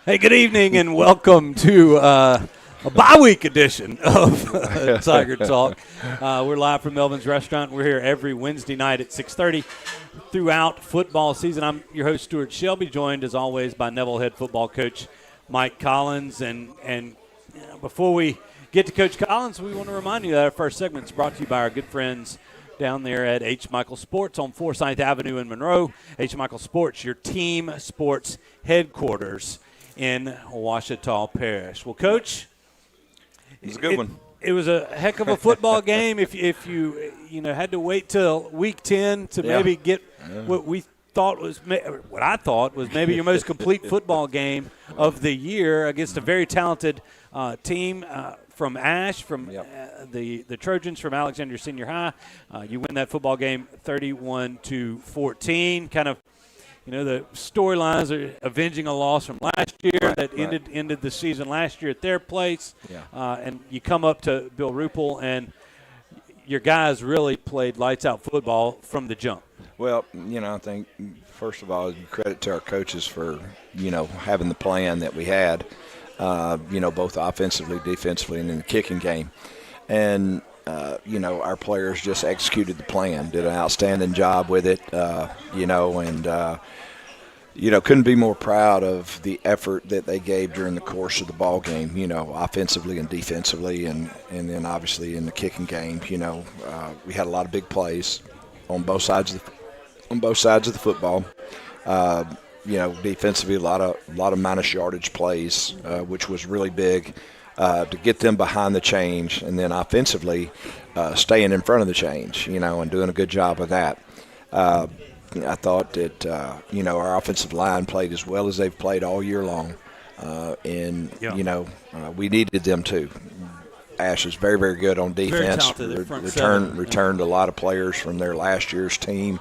Hey, good evening and welcome to a bye-week edition of Tiger Talk. We're live from Melvin's Restaurant. We're here every Wednesday night at 6:30 throughout football season. I'm your host, Stewart Shelby, joined as always by Neville head football coach Mike Collins. And before we get to Coach Collins, we want to remind you that our first segment is brought to you by our good friends down there at H. Michael Sports on Forsyth Avenue in Monroe. H. Michael Sports, your team sports headquarters in Ouachita Parish. Well, Coach, it was a good one. It was a heck of a football game. If you had to wait till week 10 to maybe get what I thought was maybe your most complete football game of the year against a very talented team from Ash, from the Trojans from Alexandria Senior High. You win that football game 31-14. Kind of, the storylines are avenging a loss from last year ended the season last year at their place. And you come up to Bill Rupel, and your guys really played lights-out football from the jump. Well, I think, first of all, credit to our coaches for, having the plan that we had, both offensively, defensively, and in the kicking game. And, our players just executed the plan, did an outstanding job with it, couldn't be more proud of the effort that they gave during the course of the ball game, offensively and defensively, and then obviously in the kicking game. We had a lot of big plays on both sides of the football. Defensively, a lot of minus yardage plays, which was really big to get them behind the change, and then offensively staying in front of the change, and doing a good job of that. I thought that, our offensive line played as well as they've played all year long. We needed them to. Ash is very, very good on defense. Returned a lot of players from their last year's team.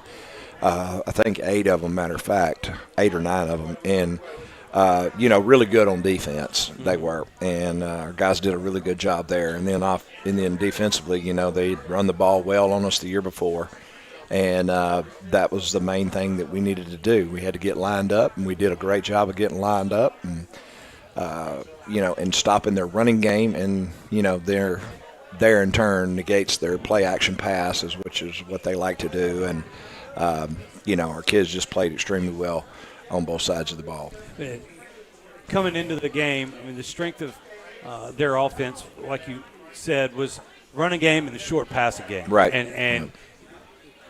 I think 8 of them, matter of fact, 8 or 9 of them. And, really good on defense. They were. And our guys did a really good job there. And then defensively, they run the ball well on us the year before. And that was the main thing that we needed to do. We had to get lined up, and we did a great job of getting lined up and, and stopping their running game. And, their in turn negates their play-action passes, which is what they like to do. And, our kids just played extremely well on both sides of the ball. Coming into the game, the strength of their offense, like you said, was running game and the short passing game. Right. And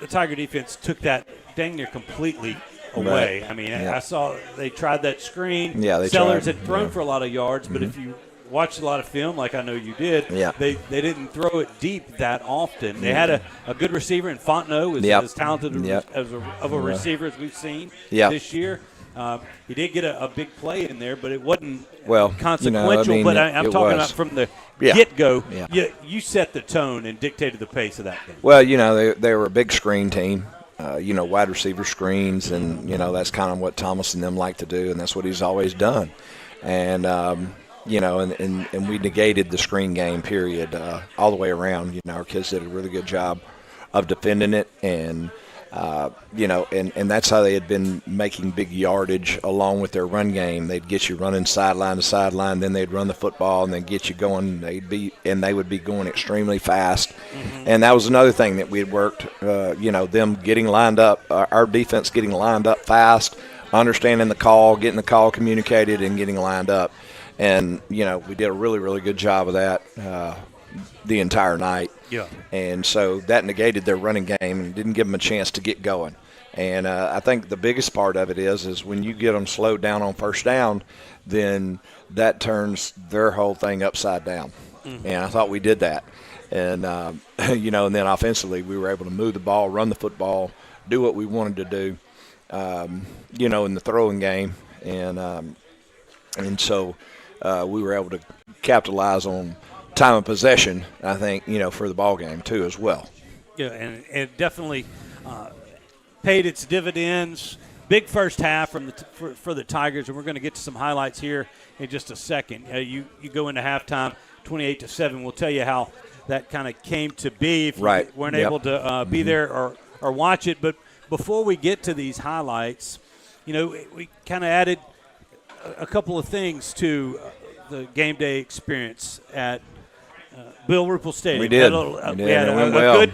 the Tiger defense took that dang near completely away. Right. I saw they tried that screen. Yeah, Sellers had thrown for a lot of yards, but if you watched a lot of film, like I know you did, they didn't throw it deep that often. They had a good receiver in Fontenot, as talented of a receiver as we've seen this year. He did get a big play in there, but it wasn't consequential. But I'm talking about from the get-go. Yeah. You set the tone and dictated the pace of that game. Well, they were a big screen team, wide receiver screens, and, that's kind of what Thomas and them like to do, and that's what he's always done. And, and we negated the screen game, period, all the way around. Our kids did a really good job of defending it, and and that's how they had been making big yardage along with their run game. They'd get you running sideline to sideline, then they'd run the football and then get you going. They would be going extremely fast. And that was another thing that we had worked, them getting lined up, our defense getting lined up fast, understanding the call, getting the call communicated, and getting lined up. And, we did a really, really good job of that the entire night. Yeah. And so that negated their running game and didn't give them a chance to get going. And I think the biggest part of it is when you get them slowed down on first down, then that turns their whole thing upside down. And I thought we did that. And, and then offensively we were able to move the ball, run the football, do what we wanted to do, in the throwing game. And so we were able to capitalize on time of possession, I think, for the ball game too as well. Yeah, and it definitely paid its dividends. Big first half for the Tigers, and we're going to get to some highlights here in just a second. You go into halftime 28-7. We'll tell you how that kind of came to be if you weren't able to be there or watch it. But before we get to these highlights, we kind of added a couple of things to the game day experience at Bill Ruppel Stadium. We did. We had a good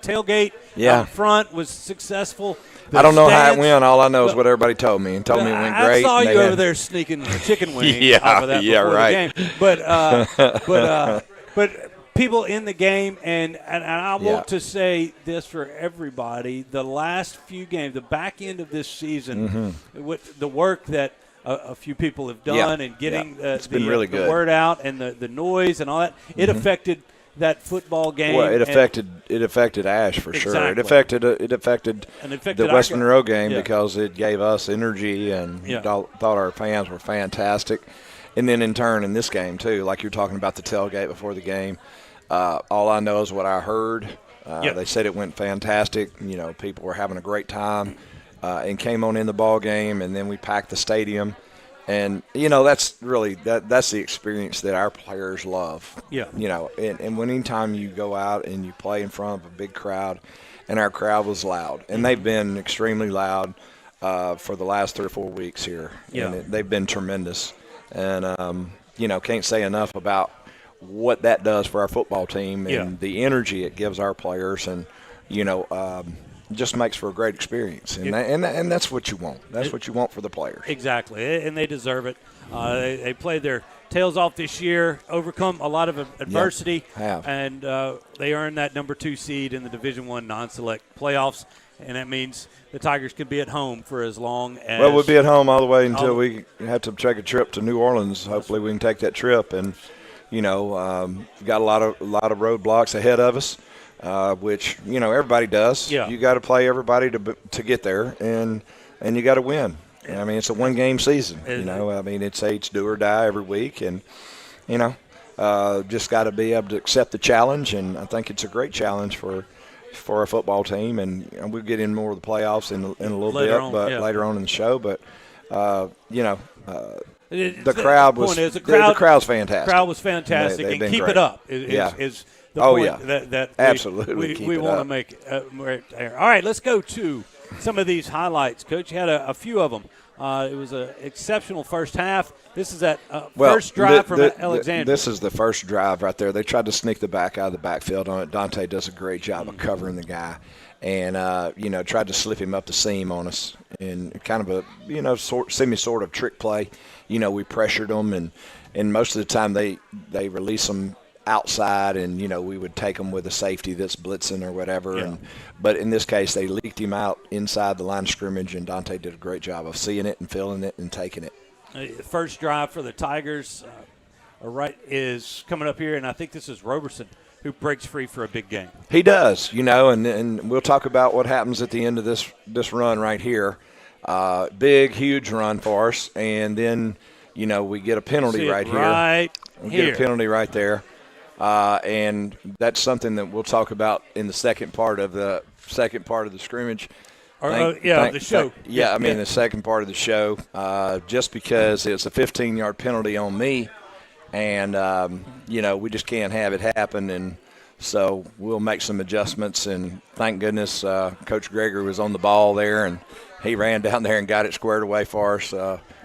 tailgate out front was successful. I don't know how it went. All I know is what everybody told me. And told me it went great. I saw you over there sneaking chicken wings off of that before the game. But people in the game, and I want to say this for everybody, the last few games, the back end of this season, with the work that a few people have done and getting the word out and the noise and all that, it affected that football game. Well, it affected Ash for sure. It affected the West Monroe game because it gave us energy and thought our fans were fantastic. And then in turn in this game too, like you're talking about the tailgate before the game, all I know is what I heard. They said it went fantastic. You know, people were having a great time and came on in the ball game, and then we packed the stadium. And, you know, that's really that's the experience that our players love. Yeah. You know, and when anytime you go out and you play in front of a big crowd, and our crowd was loud, and they've been extremely loud for the last 3 or 4 weeks here. Yeah. And they've been tremendous. And, you know, can't say enough about what that does for our football team and the energy it gives our players, and, you know, just makes for a great experience, and that's what you want. That's what you want for the players. Exactly, and they deserve it. They played their tails off this year, overcome a lot of adversity, and they earned that number 2 seed in the Division I non-select playoffs, and that means the Tigers can be at home for as long as. Well, we'll be at home all the way until we have to take a trip to New Orleans. Hopefully, we can take that trip, and you know, got a lot of roadblocks ahead of us. Which, you know, everybody does. Yeah. You got to play everybody to get there, and you got to win. I mean, it's a one-game season. You know, I mean, it's do or die every week, and you know, just got to be able to accept the challenge. And I think it's a great challenge for a football team. And we'll get in more of the playoffs in a little bit, later on in the show. But you know. The crowd was the crowd's fantastic. The crowd was fantastic, and keep it up. Is the point that absolutely we want to make. All right, let's go to some of these highlights. Coach, you had a few of them. It was an exceptional first half. This is that first drive from Alexandria. This is the first drive right there. They tried to sneak the back out of the backfield on it. Dante does a great job of covering the guy, and you know, tried to slip him up the seam on us, and kind of a, you know, sort of trick play. You know, we pressured them, and most of the time they release them outside, and you know, we would take them with a safety that's blitzing or whatever. But in this case, they leaked him out inside the line of scrimmage, and Dante did a great job of seeing it and feeling it and taking it. The first drive for the Tigers is coming up here, and I think this is Roberson who breaks free for a big game. He does, you know, and we'll talk about what happens at the end of this run right here. Big, huge run for us, and then, you know, we get a penalty right here. We get a penalty right there, and that's something that we'll talk about in the second part of the scrimmage. The show. The second part of the show, just because it's a 15-yard penalty on me, and you know, we just can't have it happen, and so we'll make some adjustments. And thank goodness Coach Gregory was on the ball there, and he ran down there and got it squared away for us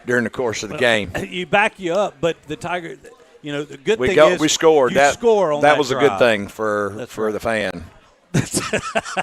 during the course of the game. You up, but the Tiger, you know, the good thing is we scored. That was drive. A good thing for the fan.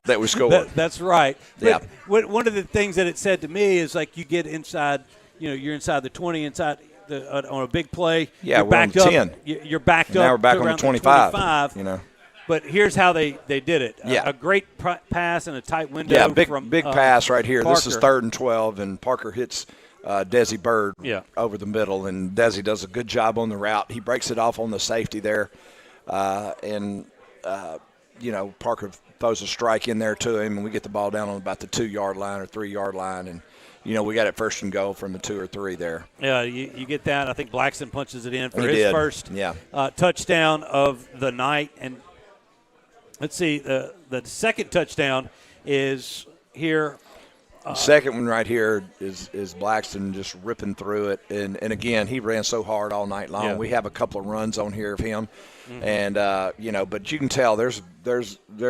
That we scored. That's right. But one of the things that it said to me is, like, you get inside, you know, you're inside the 20, inside on a big play. Yeah, you're backed on up. 10. You're backed up. Now we're back on the 25. You know. But here's how they did it. A great pass and a tight window. Yeah, big pass right here. Parker. This is 3rd and 12, and Parker hits Desi Bird over the middle, and Desi does a good job on the route. He breaks it off on the safety there, and you know, Parker throws a strike in there to him, and we get the ball down on about the 2-yard line or 3-yard line, and you know, we got it 1st and goal from the 2 or 3 there. Yeah, you get that. I think Blackson punches it in for his first touchdown of the night. And let's see, the second touchdown is here. Second one right here is Blackson just ripping through it. And again, he ran so hard all night long. Yeah. We have a couple of runs on here of him. Mm-hmm. And, you know, but you can tell there's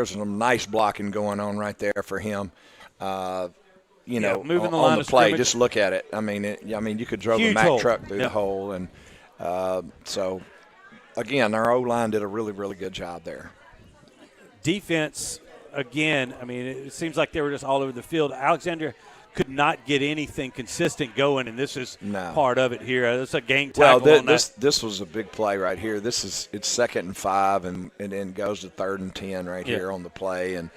some nice blocking going on right there for him. moving the on line the of play. scrimmage. Just look at it. I mean, you could drove Huge a Mack hole. truck through the hole, and so again, our O-line did a really, really good job there. Defense, again, I mean, it seems like they were just all over the field. Alexandria could not get anything consistent going, and this is part of it here. It's a gang tackle on that. This was a big play right here. It's 2nd and 5, and then goes to 3rd and 10 right here on the play. And,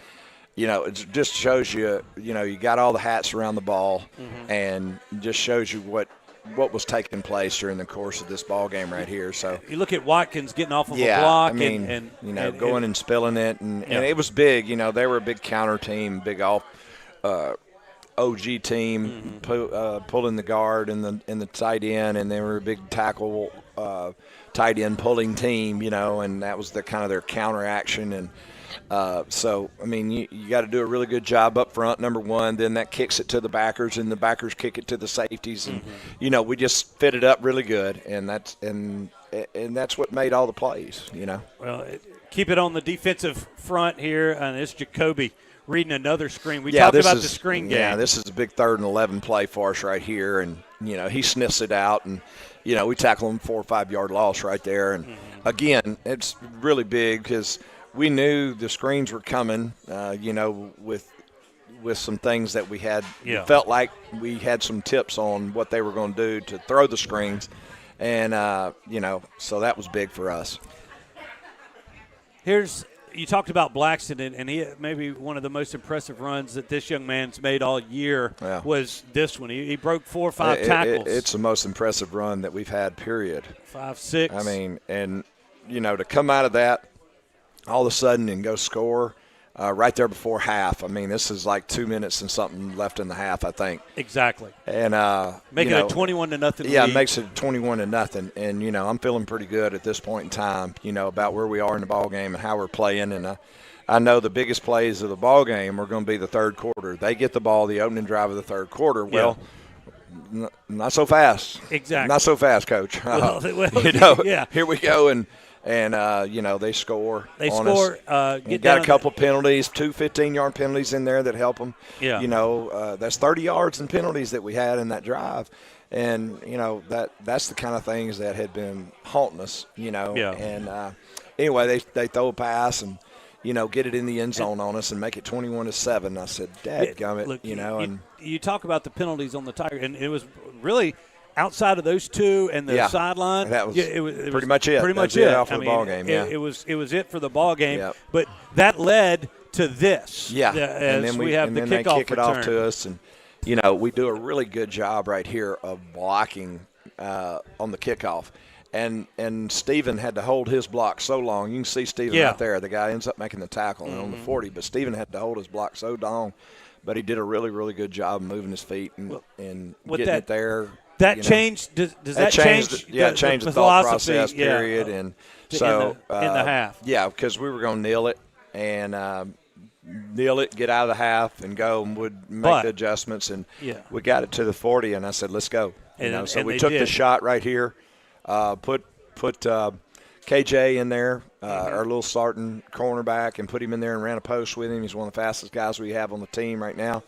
it just shows you, you got all the hats around the ball, and just shows you what was taking place during the course of this ball game right here. So you look at Watkins getting off of a block, and going and spilling it, and it was big. They were a big counter team, big OG team, pulling the guard and the tight end, and they were a big tackle tight end pulling team, and that was the kind of their counter action. And so, I mean, you got to do a really good job up front, number one. Then that kicks it to the backers, and the backers kick it to the safeties. And, we just fit it up really good, and that's what made all the plays, Well, keep it on the defensive front here, and it's Jacoby reading another screen. We talked about the screen game. Yeah, this is a big 3rd and 11 play for us right here, and, he sniffs it out, and, we tackle him 4 or 5 yard loss right there. And, again, it's really big because – we knew the screens were coming, with some things that we had. Yeah. Felt like we had some tips on what they were going to do to throw the screens. And, so that was big for us. You talked about Blackston, and he maybe one of the most impressive runs that this young man's made all year was this one. He broke 4 or 5 tackles. It's the most impressive run that we've had, period. 5, 6. I mean, and, to come out of that, all of a sudden and go score right there before half. I mean, this is like 2 minutes and something left in the half, I think. Exactly. And make it a 21-0 lead. Yeah, it makes it 21-0. And I'm feeling pretty good at this point in time, about where we are in the ball game and how we're playing. And I know the biggest plays of the ball game are going to be the third quarter. They get the ball, the opening drive of the third quarter. Well, not so fast. Exactly. Not so fast, Coach. Here we go and they score. They score. Got a couple penalties, 2 15-yard penalties in there that help them. Yeah. That's 30 yards in penalties that we had in that drive. And, that's the kind of things that had been haunting us, Yeah. And anyway, they throw a pass and, get it in the end zone on us and make it 21-7. I said, dadgummit, Look, and you talk about the penalties on the Tiger, and it was really – outside of those two and the sideline, that was it was pretty much it. Pretty much it. Off the ball game. Yeah, it was it for the ball game. Yep. But that led to this. Yeah, and then we have the then kickoff they kick return. it off to us, and we do a really good job right here of blocking on the kickoff. And Steven had to hold his block so long. You can see Steven right there. The guy ends up making the tackle on the 40, but Steven had to hold his block so long. But he did a really, really good job of moving his feet and getting it there. That changed. Does that change? It changed the thought process. Period. And so in the half. Yeah, because we were going to kneel it and kneel it, get out of the half, and go, and would make the adjustments. And we got it to the 40, and I said, "Let's go." So we took the shot right here, put KJ in there, our little starting cornerback, and put him in there and ran a post with him. He's one of the fastest guys we have on the team right now,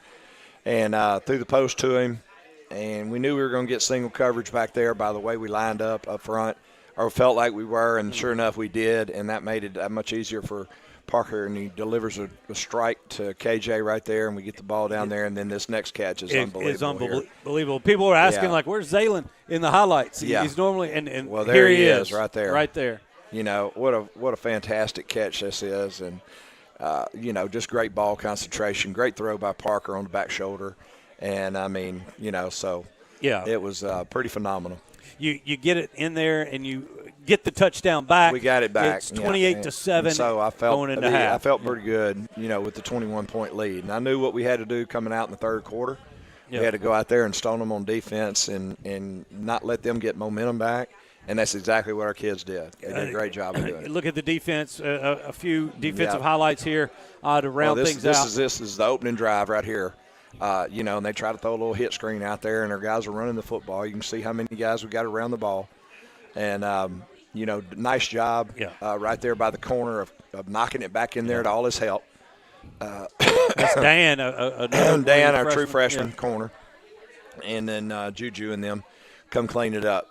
and threw the post to him. And we knew we were going to get single coverage back there by the way we lined up front, or felt like we were, and sure enough we did, and that made it that much easier for Parker, and he delivers a strike to KJ right there, and we get the ball down there, and then this next catch is unbelievable. It's unbelievable. People are asking, like, where's Zaylen in the highlights? He's normally – and well, there here he is right there. Right there. What a fantastic catch this is, and, just great ball concentration, great throw by Parker on the back shoulder. And, I mean, so it was pretty phenomenal. You get it in there and you get the touchdown back. We got it back. It's 28-7 so I felt, going into half. I felt pretty good, with the 21-point lead. And I knew what we had to do coming out in the third quarter. We had to go out there and stone them on defense and not let them get momentum back. And that's exactly what our kids did. They did a great job of doing it. Look at the defense, a few defensive highlights here to round things out. This is the opening drive right here. And they try to throw a little hit screen out there, and our guys are running the football. You can see how many guys we got around the ball. And, nice job right there by the corner of knocking it back in there to all his help. That's Dan, Dan, our true freshman corner, and then Juju and them come clean it up.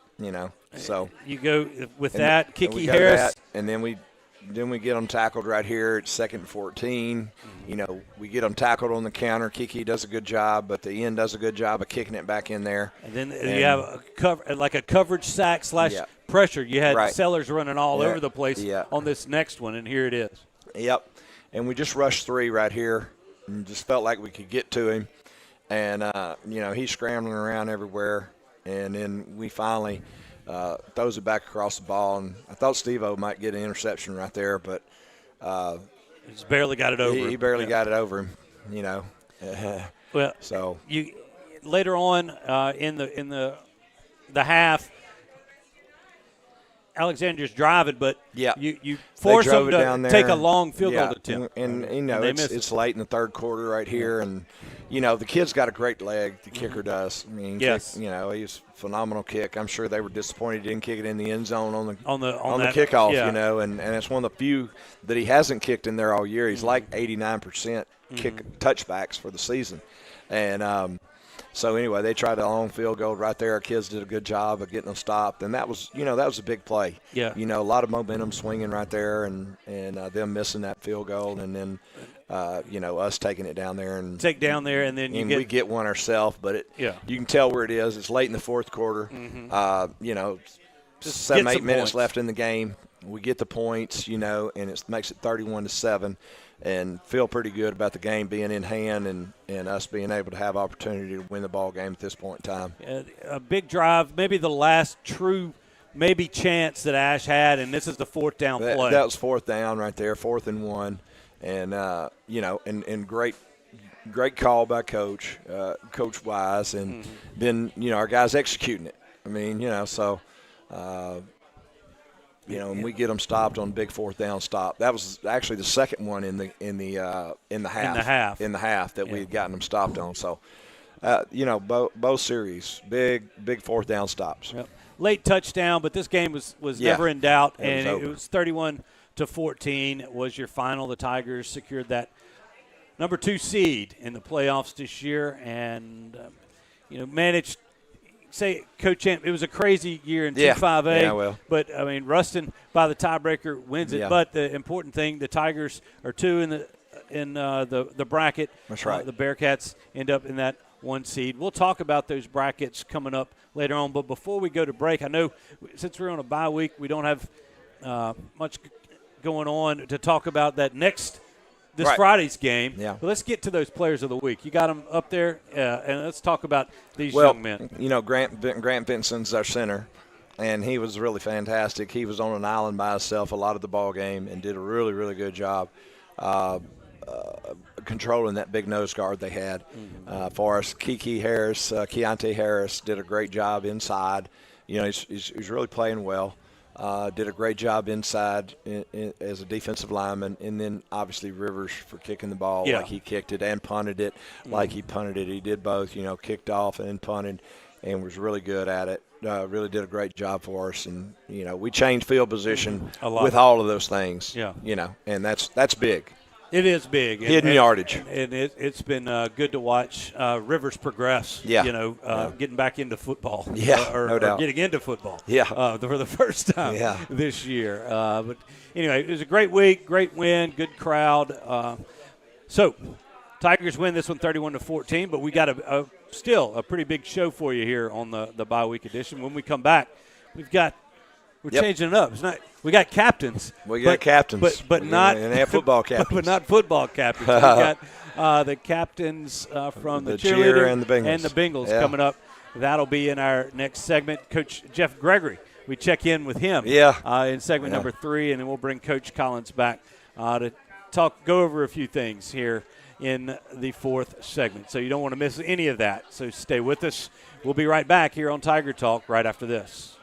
So you go with that. Kiki and Harris, and then we get them tackled right here at 2nd and 14. We get them tackled on the counter. Kiki does a good job, but the end does a good job of kicking it back in there. And then you have a coverage sack / pressure. You had Sellers running all over the place on this next one, and here it is. Yep. And we just rushed 3 right here and just felt like we could get to him. And, he's scrambling around everywhere. And then we finally throws it back across the ball. And I thought Steve-O might get an interception right there, but he's barely got it over him. He barely got it over him, Well, so you later on in the half, Alexandria's driving, but you force them to take a long field goal attempt. And it's late in the third quarter right here, and the kid's got a great leg. The kicker does. I mean, yes. he's a phenomenal kick. I'm sure they were disappointed he didn't kick it in the end zone on the kickoff. And it's one of the few that he hasn't kicked in there all year. He's like 89% kick touchbacks for the season, and. So anyway, they tried a long field goal right there. Our kids did a good job of getting them stopped, and that was a big play. Yeah. A lot of momentum swinging right there, and them missing that field goal, and then us taking it down there and then we get one ourselves. But you can tell where it is. It's late in the fourth quarter. Just 7-8 minutes left in the game. We get the points, and it makes it 31-7. And feel pretty good about the game being in hand and us being able to have opportunity to win the ball game at this point in time. A big drive, maybe the last true chance that Ash had, and this is the 4th down play. That was 4th down right there, 4th and 1. And, and great call by Coach Wise. And then, our guys executing it. I mean, so and we get them stopped on a big 4th down stop. That was actually the second one in the half that we had gotten them stopped on. So, both series, big 4th down stops. Yep. Late touchdown, but this game was never in doubt, and it was 31-14 was your final. The Tigers secured that number 2 seed in the playoffs this year, and managed. Say, Coach Ant, it was a crazy year in 2-5A. Yeah, well. But, I mean, Ruston, by the tiebreaker, wins it. Yeah. But the important thing, the Tigers are 2 in the bracket. That's right. The Bearcats end up in that 1 seed. We'll talk about those brackets coming up later on. But before we go to break, I know since we're on a bye week, we don't have much going on to talk about that next this Friday's game. Yeah. But let's get to those players of the week. You got them up there, and let's talk about these young men. Grant Vinson's our center, and he was really fantastic. He was on an island by himself a lot of the ball game and did a really, really good job controlling that big nose guard they had for us. Keontae Harris did a great job inside. He's really playing well. Did a great job inside as a defensive lineman, and then obviously Rivers for kicking the ball like he kicked it and punted it like he punted it. He did both, kicked off and punted, and was really good at it. Really did a great job for us, and we changed field position with all of those things. And that's big. It is big. Hidden yardage. And it's been good to watch Rivers progress, getting back into football. No doubt. Or getting into football for the first time this year. But anyway, it was a great week, great win, good crowd. So Tigers win this one 31-14, but we got still a pretty big show for you here on the bye week edition. When we come back, we're changing it up. It's not. We got captains. We got captains, but not and they have football captains. But not football captains. We got the captains from the cheerleader and the Bengals coming up. That'll be in our next segment. Coach Jeff Gregory. We check in with him. In segment number 3, and then we'll bring Coach Collins back to go over a few things here in the 4th segment. So you don't want to miss any of that. So stay with us. We'll be right back here on Tiger Talk right after this.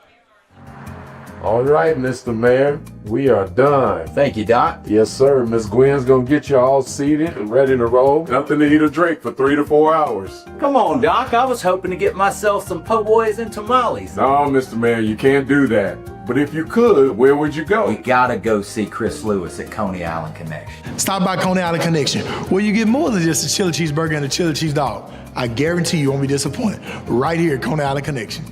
All right, Mr. Mayor, we are done. Thank you, Doc. Yes, sir. Miss Gwen's gonna get you all seated and ready to roll. Nothing to eat or drink for 3 to 4 hours. Come on, Doc. I was hoping to get myself some po' boys and tamales. No, Mr. Mayor, you can't do that. But if you could, where would you go? We gotta go see Chris Lewis at Coney Island Connection. Stop by Coney Island Connection, where you get more than just a chili cheeseburger and a chili cheese dog. I guarantee you won't be disappointed. Right here at Coney Island Connection.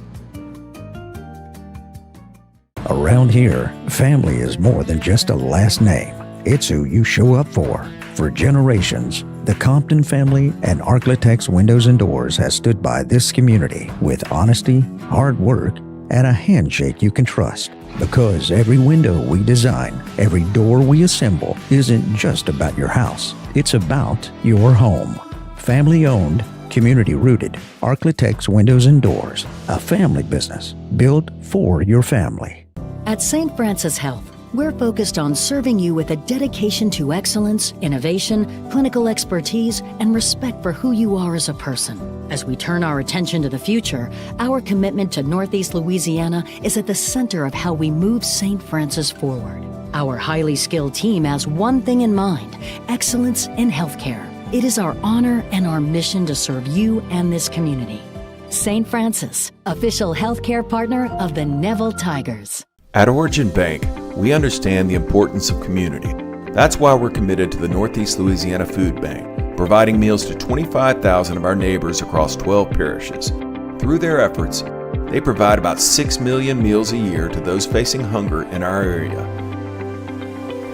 Around here, family is more than just a last name. It's who you show up for. For generations, the Compton family and Architects Windows and Doors has stood by this community with honesty, hard work, and a handshake you can trust. Because every window we design, every door we assemble, isn't just about your house. It's about your home. Family owned, community rooted, Architects Windows and Doors, a family business built for your family. At St. Francis Health, we're focused on serving you with a dedication to excellence, innovation, clinical expertise, and respect for who you are as a person. As we turn our attention to the future, our commitment to Northeast Louisiana is at the center of how we move St. Francis forward. Our highly skilled team has one thing in mind: excellence in healthcare. It is our honor and our mission to serve you and this community. St. Francis, official healthcare partner of the Neville Tigers. At Origin Bank, we understand the importance of community. That's why we're committed to the Northeast Louisiana Food Bank, providing meals to 25,000 of our neighbors across 12 parishes. Through their efforts, they provide about 6 million meals a year to those facing hunger in our area.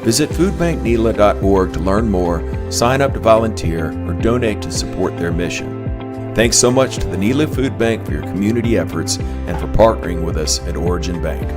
Visit foodbanknela.org to learn more, sign up to volunteer, or donate to support their mission. Thanks so much to the Nela Food Bank for your community efforts and for partnering with us at Origin Bank.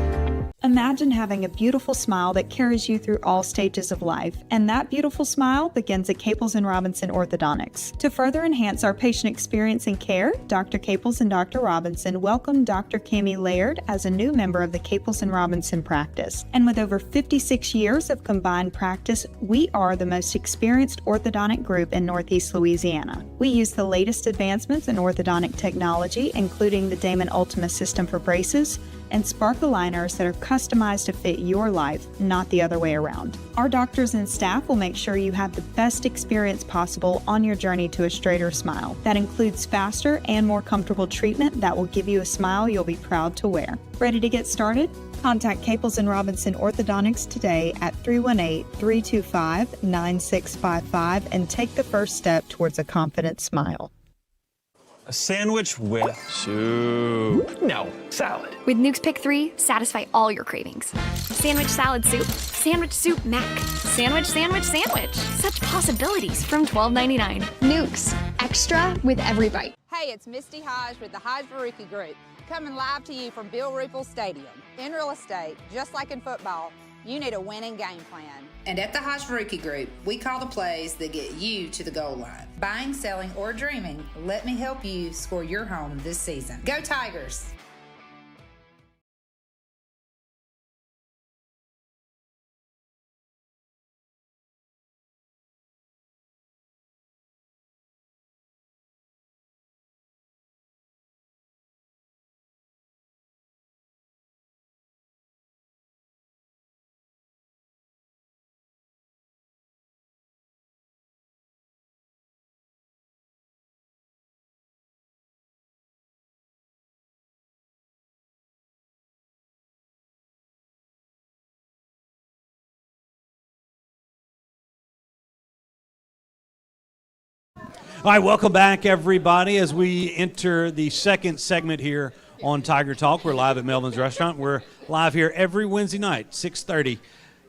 Imagine having a beautiful smile that carries you through all stages of life, and that beautiful smile begins at Caples & Robinson Orthodontics. To further enhance our patient experience and care, Dr. Caples and Dr. Robinson welcomed Dr. Cammie Laird as a new member of the Caples & Robinson practice. And with over 56 years of combined practice, we are the most experienced orthodontic group in Northeast Louisiana. We use the latest advancements in orthodontic technology, including the Damon Ultima system for braces, and Spark aligners that are customized to fit your life, not the other way around. Our doctors and staff will make sure you have the best experience possible on your journey to a straighter smile. That includes faster and more comfortable treatment that will give you a smile you'll be proud to wear. Ready to get started? Contact Caples & Robinson Orthodontics today at 318-325-9655 and take the first step towards a confident smile. A sandwich with soup. No, salad. With Nuke's Pick 3, satisfy all your cravings. Sandwich salad soup, sandwich soup mac, sandwich, sandwich, sandwich. Such possibilities from $12.99. Nuke's, extra with every bite. Hey, it's Misty Hodge with the Hodge Baruki Group, coming live to you from Bill Ruppel Stadium. In real estate, just like in football, you need a winning game plan. And at the Hodge Baruki Group, we call the plays that get you to the goal line. Buying, selling, or dreaming, let me help you score your home this season. Go Tigers! All right, welcome back, everybody, as we enter the second segment here on Tiger Talk. We're live at Melvin's Restaurant. We're live here every Wednesday night, 6:30.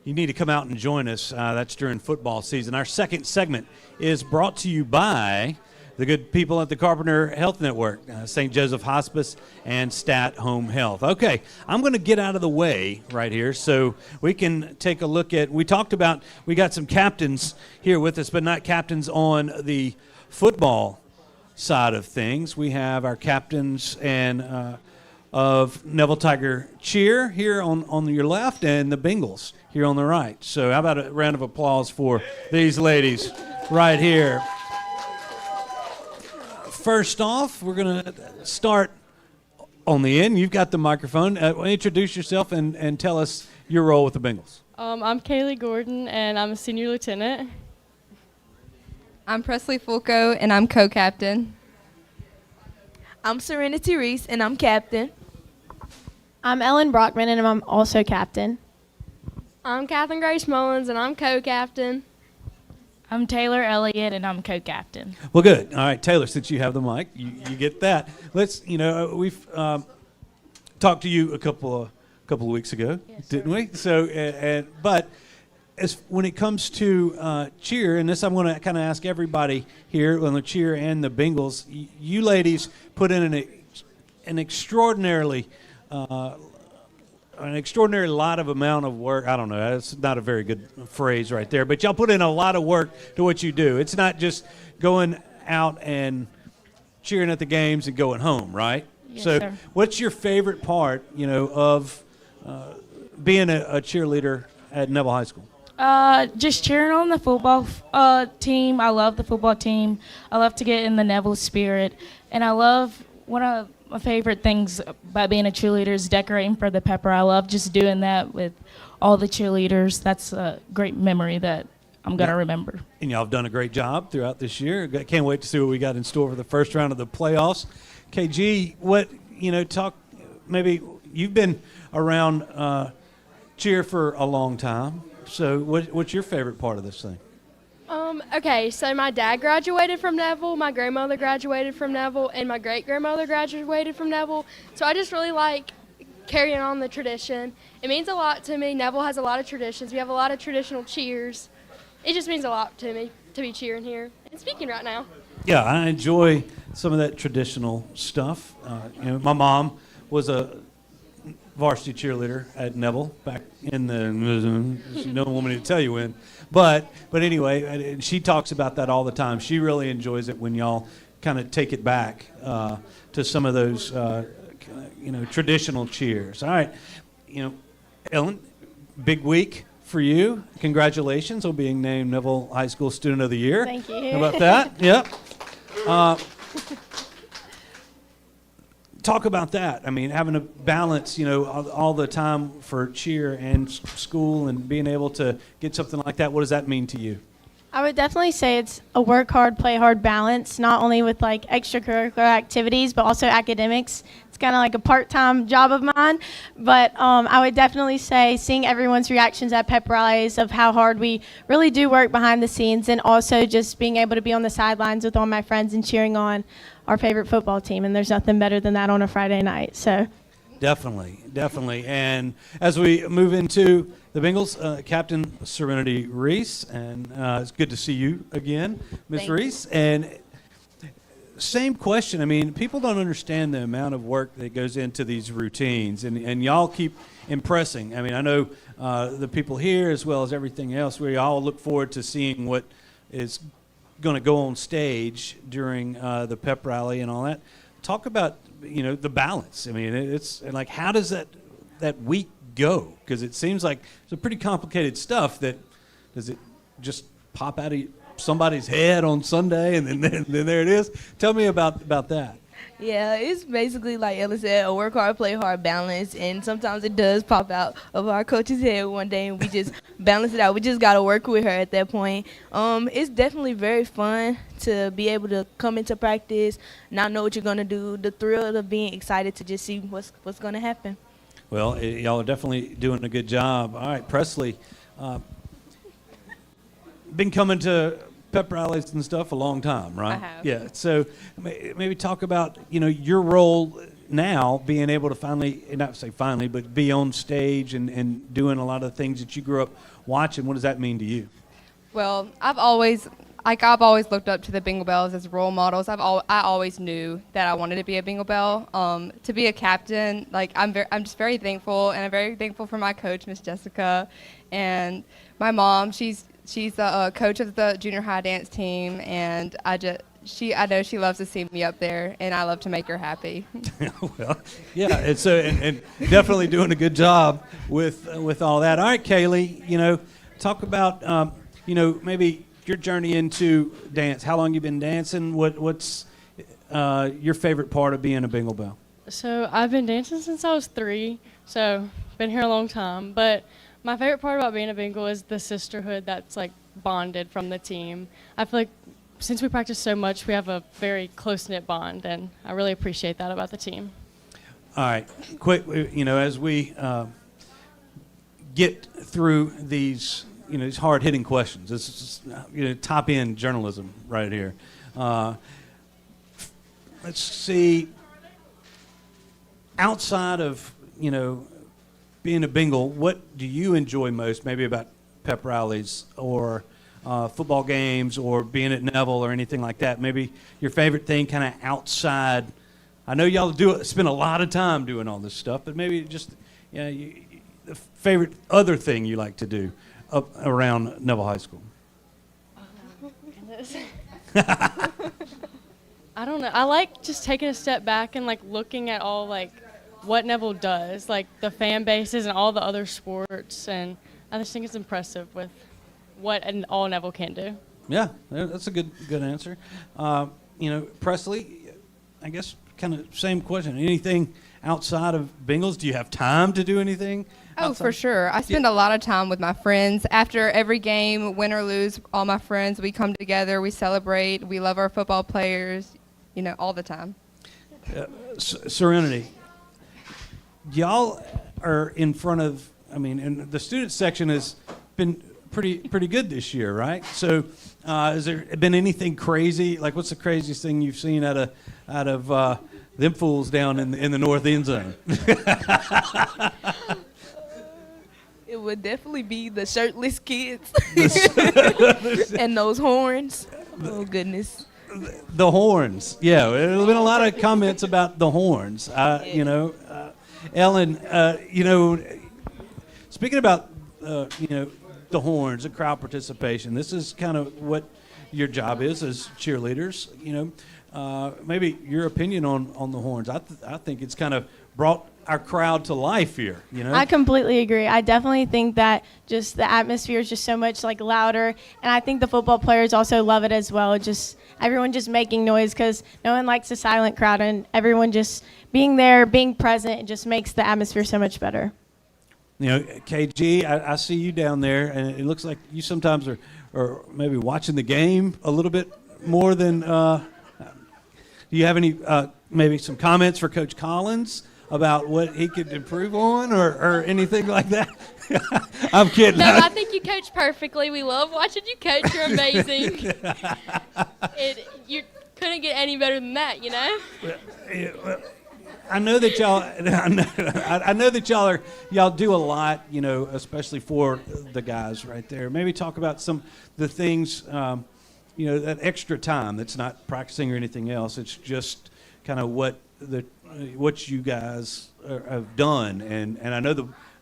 You need to come out and join us. That's during football season. Our second segment is brought to you by the good people at the Carpenter Health Network, St. Joseph Hospice, and Stat Home Health. Okay, I'm going to get out of the way right here so we can take a look at, we talked about, we got some captains here with us, but not captains on the football side of things. We have our captains and of Neville Tiger Cheer here on your left and the Bengals here on the right. So how about a round of applause for these ladies right here. First off, we're going to start on the end. You've got the microphone. Introduce yourself and tell us your role with the Bengals. I'm Kaylee Gordon, and I'm a senior lieutenant. I'm Presley Fulco, and I'm co-captain. I'm Serenity Reese, and I'm captain. I'm Ellen Brockman, and I'm also captain. I'm Kathryn Grace Mullins, and I'm co-captain. I'm Taylor Elliott, and I'm co-captain. Well, good. All right, Taylor, since you have the mic, you get that. Let's, we've talked to you a couple of weeks ago, didn't we? So, but as when it comes to cheer, and this I'm going to kind of ask everybody here on the cheer and the Bengals, you ladies put in an extraordinary lot of amount of work. I don't know. That's not a very good phrase right there. But y'all put in a lot of work to what you do. It's not just going out and cheering at the games and going home, right? Yes, so sir. What's your favorite part, of being a cheerleader at Neville High School? Just cheering on the football team. I love the football team. I love to get in the Neville spirit. And I love one of my favorite things about being a cheerleader is decorating for the pepper. I love just doing that with all the cheerleaders. That's a great memory that I'm going to remember. And y'all have done a great job throughout this year. Can't wait to see what we got in store for the first round of the playoffs. KG, talk, maybe you've been around cheer for a long time. So what's your favorite part of this thing? Okay, so my dad graduated from Neville, my grandmother graduated from Neville, and my great-grandmother graduated from Neville. So I just really like carrying on the tradition. It means a lot to me. Neville has a lot of traditions. We have a lot of traditional cheers. It just means a lot to me to be cheering here and speaking right now. Yeah, I enjoy some of that traditional stuff. My mom was a varsity cheerleader at Neville back in the, she don't want me to tell you when, but anyway, she talks about that all the time. She really enjoys it when y'all kind of take it back to some of those traditional cheers. All right, Ellen, big week for you. Congratulations on being named Neville High School Student of the Year. Thank you. How about that? Yep. Talk about that. I mean, having a balance, all the time for cheer and school and being able to get something like that. What does that mean to you? I would definitely say it's a work hard, play hard balance, not only with like extracurricular activities, but also academics. It's kind of like a part-time job of mine, but I would definitely say seeing everyone's reactions at pep rallies of how hard we really do work behind the scenes, and also just being able to be on the sidelines with all my friends and cheering on our favorite football team, and there's nothing better than that on a Friday night. So Definitely. And as we move into the Bengals, Captain Serenity Reese, and it's good to see you again, Miss Reese. And same question. I mean, people don't understand the amount of work that goes into these routines, and y'all keep impressing. I mean, I know the people here as well as everything else, we all look forward to seeing what is going to go on stage during the pep rally and all that. Talk about the balance. I mean, it's like, how does that week go? Because it seems like it's a pretty complicated stuff. Does it just pop out of somebody's head on Sunday and then there it is? Tell me about that. Yeah, it's basically like Ella said, a work hard, play hard balance, and sometimes it does pop out of our coach's head one day, and we just balance it out. We just got to work with her at that point. It's definitely very fun to be able to come into practice, not know what you're going to do, the thrill of being excited to just see what's going to happen. Well, y'all are definitely doing a good job. All right, Presley, been coming to pep rallies and stuff a long time, right? I have. Yeah. So maybe talk about your role now, being able to finally, not say finally, but be on stage and doing a lot of the things that you grew up watching. What does that mean to you? Well, I've always looked up to the Bengal Belles as role models. I always knew that I wanted to be a Bengal Belle. To be a captain, I'm just very thankful, and I'm very thankful for my coach, Miss Jessica, and my mom. She's the coach of the junior high dance team, and I know she loves to see me up there, and I love to make her happy. Well, yeah, and definitely doing a good job with all that. All right, Kaylee, talk about maybe your journey into dance. How long you been dancing? What's your favorite part of being a Bengal Belle? So I've been dancing since I was 3, so been here a long time. But my favorite part about being a Bengal is the sisterhood that's bonded from the team. I feel like since we practice so much, we have a very close-knit bond, and I really appreciate that about the team. All right, quick. As we get through these, these hard-hitting questions. This is top-end journalism right here. Let's see. Outside of being a Bengal, what do you enjoy most? Maybe about pep rallies or football games or being at Neville or anything like that. Maybe your favorite thing, kind of outside. I know y'all spend a lot of time doing all this stuff, but maybe just the favorite other thing you like to do up around Neville High School. I don't know. I like just taking a step back and looking at all what Neville does, the fan bases and all the other sports, and I just think it's impressive with what all Neville can do. Yeah, that's a good answer. Presley, I guess kind of same question. Anything outside of Bengals? Do you have time to do anything? Oh, for sure. I spend a lot of time with my friends. After every game, win or lose, all my friends, we come together, we celebrate, we love our football players, all the time. Serenity, y'all are in front of, and the student section has been pretty good this year, right? So has there been anything crazy? What's the craziest thing you've seen out of them fools down in the north end zone? It would definitely be the shirtless kids and those horns. Oh, goodness. The horns. Yeah, there's been a lot of comments about the horns. Ellen, speaking about, the horns, the crowd participation, this is kind of what your job is as cheerleaders. Maybe your opinion on the horns. I think it's kind of brought our crowd to life here. I completely agree. I definitely think that just the atmosphere is just so much louder, and I think the football players also love it as well. Just everyone just making noise, because no one likes a silent crowd, and everyone just being there, being present, it just makes the atmosphere so much better. KG, I see you down there, and it looks like you sometimes are maybe watching the game a little bit more than. Do you have any maybe some comments for Coach Collins about what he could improve on or anything like that? I'm kidding. No, I think you coach perfectly. We love watching you coach. You're amazing. You couldn't get any better than that, I know that y'all. I know that y'all do a lot, especially for the guys right there. Maybe talk about some of the things, that extra time that's not practicing or anything else. It's just kind of what you guys have done, and I know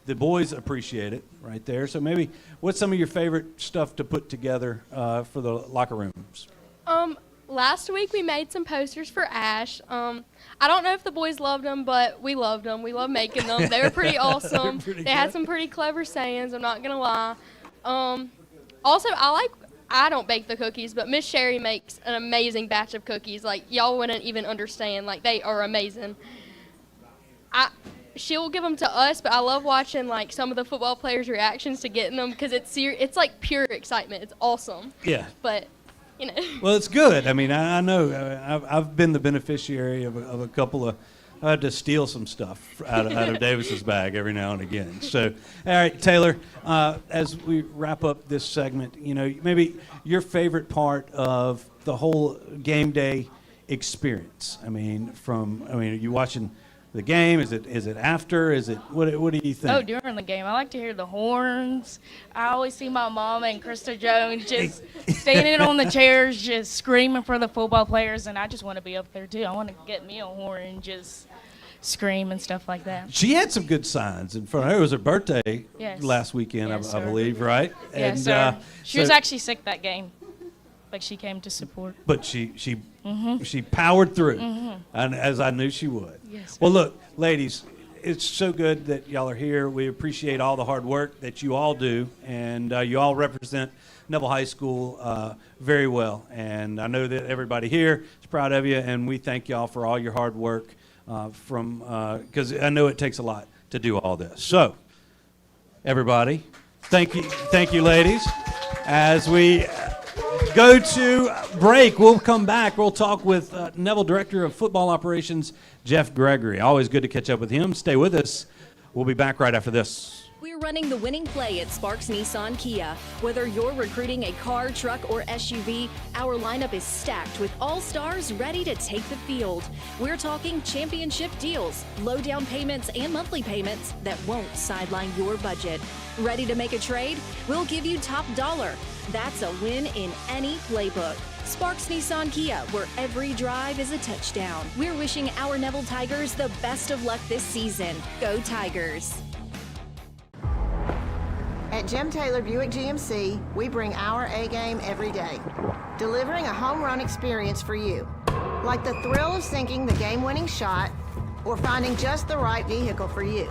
the boys appreciate it right there. So maybe what's some of your favorite stuff to put together for the locker rooms? Last week we made some posters for Ash. I don't know if the boys loved them, but we loved them. We loved making them. They were pretty awesome. They had some pretty clever sayings, I'm not going to lie. Also, I don't bake the cookies, but Miss Sherry makes an amazing batch of cookies. Y'all wouldn't even understand. They are amazing. She'll give them to us, but I love watching some of the football players' reactions to getting them, because it's pure excitement. It's awesome. Yeah. But Well, it's good. I know I've been the beneficiary of a couple of. I had to steal some stuff out of Davis's bag every now and again. So, all right, Taylor, as we wrap up this segment, maybe your favorite part of the whole game day experience. Are you watching the game? Is it after? Is it what do you think? Oh, during the game. I like to hear the horns. I always see my mom and Krista Jones just standing on the chairs, just screaming for the football players, and I just want to be up there too. I want to get me a horn and just scream and stuff like that. She had some good signs in front of her. It was her birthday last weekend, yes, I believe, right? Yes, sir. She was actually sick that game, but she came to support. But she powered through, and as I knew she would. Yes, well, look, ladies, it's so good that y'all are here. We appreciate all the hard work that you all do, and you all represent Neville High School very well. And I know that everybody here is proud of you, and we thank y'all for all your hard work because I know it takes a lot to do all this. So, everybody, thank you, ladies, as we go to break. We'll come back. We'll talk with Neville Director of Football Operations, Jeff Gregory. Always good to catch up with him. Stay with us. We'll be back right after this. We're running the winning play at Sparks Nissan Kia. Whether you're recruiting a car, truck, or SUV, our lineup is stacked with all-stars ready to take the field. We're talking championship deals, low down payments, and monthly payments that won't sideline your budget. Ready to make a trade? We'll give you top dollar. That's a win in any playbook. Sparks Nissan Kia, where every drive is a touchdown. We're wishing our Neville Tigers the best of luck this season. Go Tigers! At Jim Taylor Buick GMC, we bring our A-game every day, delivering a home run experience for you, like the thrill of sinking the game-winning shot or finding just the right vehicle for you.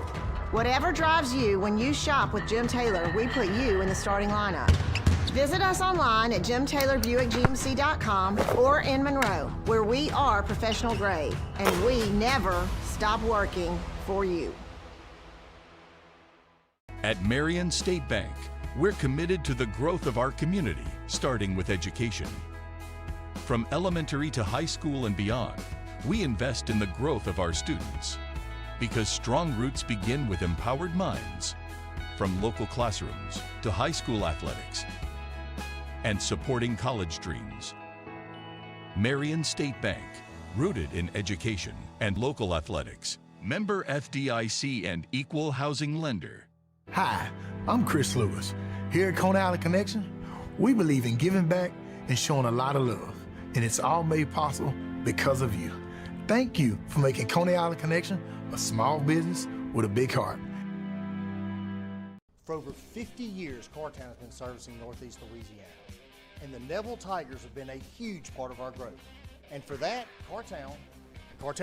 Whatever drives you when you shop with Jim Taylor, we put you in the starting lineup. Visit us online at jimtaylorbuickgmc.com or in Monroe, where we are professional grade, and we never stop working for you. At Marion State Bank, we're committed to the growth of our community, starting with education. From elementary to high school and beyond, we invest in the growth of our students. Because strong roots begin with empowered minds, from local classrooms to high school athletics, and supporting college dreams. Marion State Bank, rooted in education and local athletics. Member FDIC and equal housing lender. Hi, I'm Chris Lewis. Here at Coney Island Connection, we believe in giving back and showing a lot of love, and it's all made possible because of you. Thank you for making Coney Island Connection a small business with a big heart. For over 50 years, Cartown has been servicing Northeast Louisiana, and the Neville Tigers have been a huge part of our growth. And for that, Cartown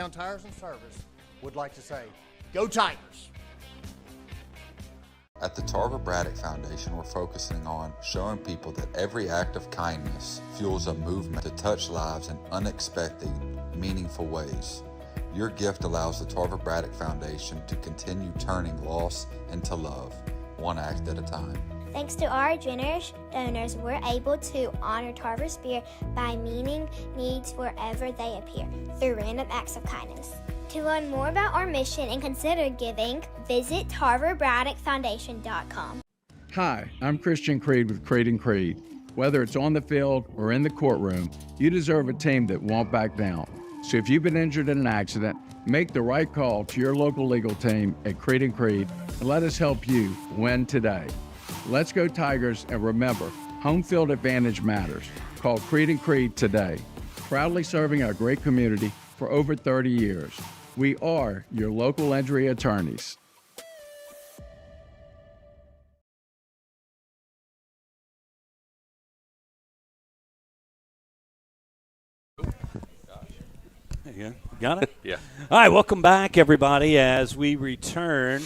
Tires and Service would like to say, go Tigers! At the Tarver Braddock Foundation, we're focusing on showing people that every act of kindness fuels a movement to touch lives in unexpected, meaningful ways. Your gift allows the Tarver Braddock Foundation to continue turning loss into love, one act at a time. Thanks to our generous donors, we're able to honor Tarver's spirit by meeting needs wherever they appear through random acts of kindness. To learn more about our mission and consider giving, visit TarverBraddockFoundation.com. Hi, I'm Christian Creed with Creed & Creed. Whether it's on the field or in the courtroom, you deserve a team that won't back down. So if you've been injured in an accident, make the right call to your local legal team at Creed & Creed and let us help you win today. Let's go Tigers, and remember, home field advantage matters. Call Creed & Creed today. Proudly serving our great community for over 30 years. We are your local injury attorneys. There you go. Got it? Yeah. All right, welcome back, everybody, as we return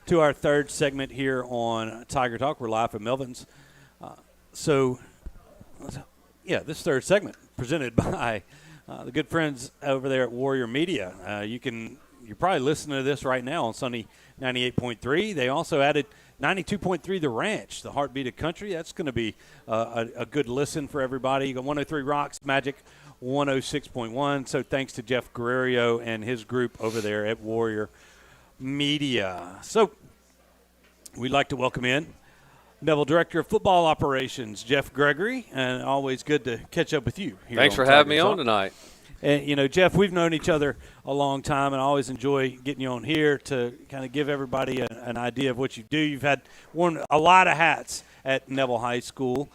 to our third segment here on Tiger Talk. We're live from Melvin's. This third segment presented by the good friends over there at Warrior Media. You're probably listening to this right now on Sunny 98.3. They also added 92.3 The Ranch, the heartbeat of country. That's going to be a good listen for everybody. You got 103 Rocks, Magic 106.1. So thanks to Jeff Gregory and his group over there at Warrior Media. So we'd like to welcome in Neville Director of Football Operations, Jeff Gregory, and always good to catch up with you here. Thanks for having me on tonight. And, Jeff, we've known each other a long time, and I always enjoy getting you on here to kind of give everybody an idea of what you do. You've worn a lot of hats at Neville High School.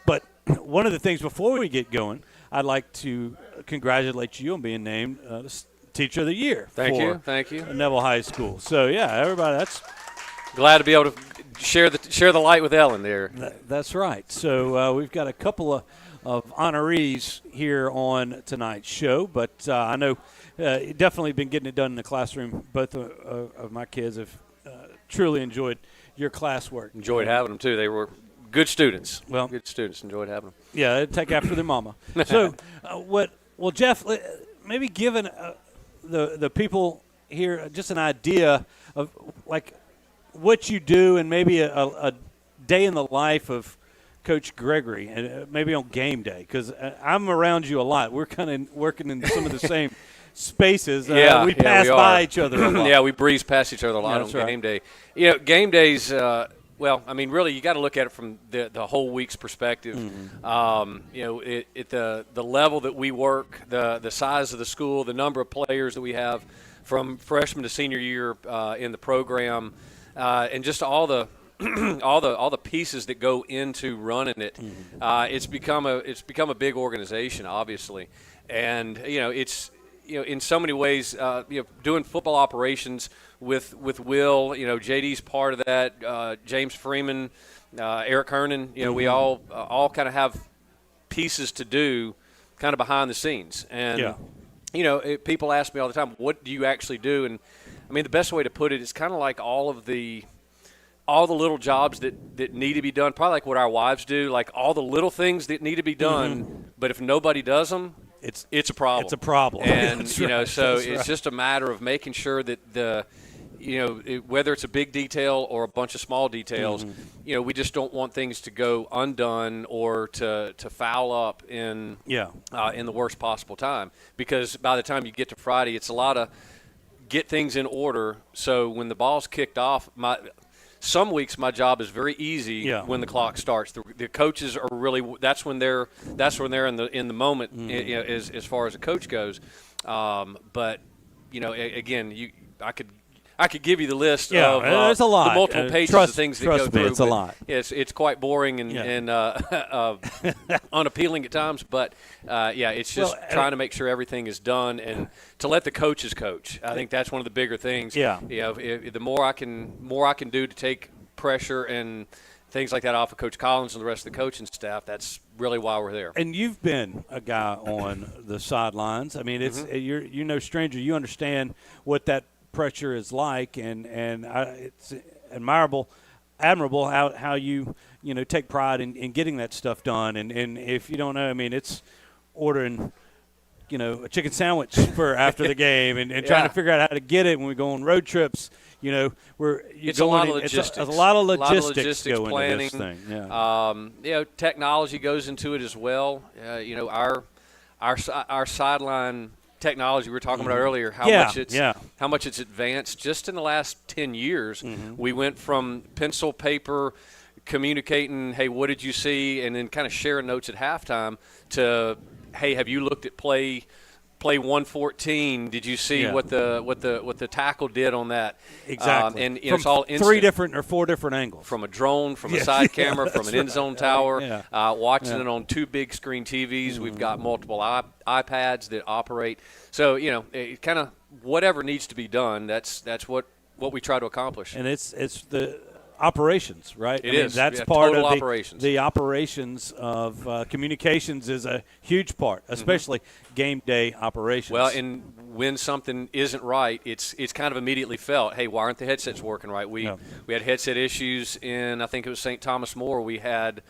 But one of the things before we get going, I'd like to congratulate you on being named Teacher of the Year. Thank you. Neville High School. So, yeah, everybody, that's glad to be able to share the light with Ellen there. That's right. So we've got a couple of honorees here on tonight's show, but I know definitely been getting it done in the classroom. Both of my kids have truly enjoyed your classwork. Enjoyed having them, too. They were good students. Good students. Enjoyed having them. Yeah, they take after their mama. So Jeff, maybe giving the people here just an idea of, like, what you do and maybe a day in the life of Coach Gregory, and maybe on game day, because I'm around you a lot. We're kind of working in some of the same spaces. We pass by each other a lot. Yeah, we breeze past each other a lot on game day. You know, game days, well, I mean, really, you got to look at it from the whole week's perspective. You know, at the level that we work, the size of the school, the number of players that we have from freshman to senior year in the program, and just all the all the pieces that go into running it. It's become a big organization, obviously, and it's in so many ways, doing football operations with Will, JD's part of that, James Freeman, Eric Hernan, we all kind of have pieces to do kind of behind the scenes. And, people ask me all the time, what do you actually do? And I mean, the best way to put it is kind of like all the little jobs that need to be done, probably like what our wives do, like all the little things that need to be done, but if nobody does them, it's a problem. It's a problem. And, right. so it's just a matter of making sure that whether it's a big detail or a bunch of small details, we just don't want things to go undone or to foul up in the worst possible time. Because by the time you get to Friday, it's a lot of get things in order. So when the ball's kicked off, some weeks my job is very easy when the clock starts. The coaches are really that's when they're in the moment as far as a coach goes. But again, I could give you the list of there's a lot. The multiple pages of things that go through. It's a lot. It's quite boring and unappealing at times. But it's just trying to make sure everything is done and to let the coaches coach. I think that's one of the bigger things. The more I can do to take pressure and things like that off of Coach Collins and the rest of the coaching staff, that's really why we're there. And you've been a guy on the sidelines. I mean, you're no stranger. You understand what that pressure is like, and it's admirable how you take pride in getting that stuff done. And if you don't know, I mean, it's ordering a chicken sandwich for after the game and trying to figure out how to get it when we go on road trips. It's a lot of logistics. It's a lot of logistics go planning. Into this thing. Technology goes into it as well. Our sideline technology we were talking about earlier, how much it's advanced. Just in the last 10 years, we went from pencil, paper, communicating, hey, what did you see, and then kind of sharing notes at halftime to, hey, have you looked at play 114? Did you see what the tackle did on that? Exactly. And from it's all instant. 3 different or 4 different angles. From a drone, from a side camera, from an end zone tower, watching it on 2 big screen TVs. We've got multiple iPads that operate. So it kind of whatever needs to be done. That's what we try to accomplish. And it's the operations, right? It is. That's part of operations. The operations of communications is a huge part, especially game day operations. Well, and when something isn't right, it's kind of immediately felt. Hey, why aren't the headsets working right? We had headset issues in, I think it was St. Thomas More. We had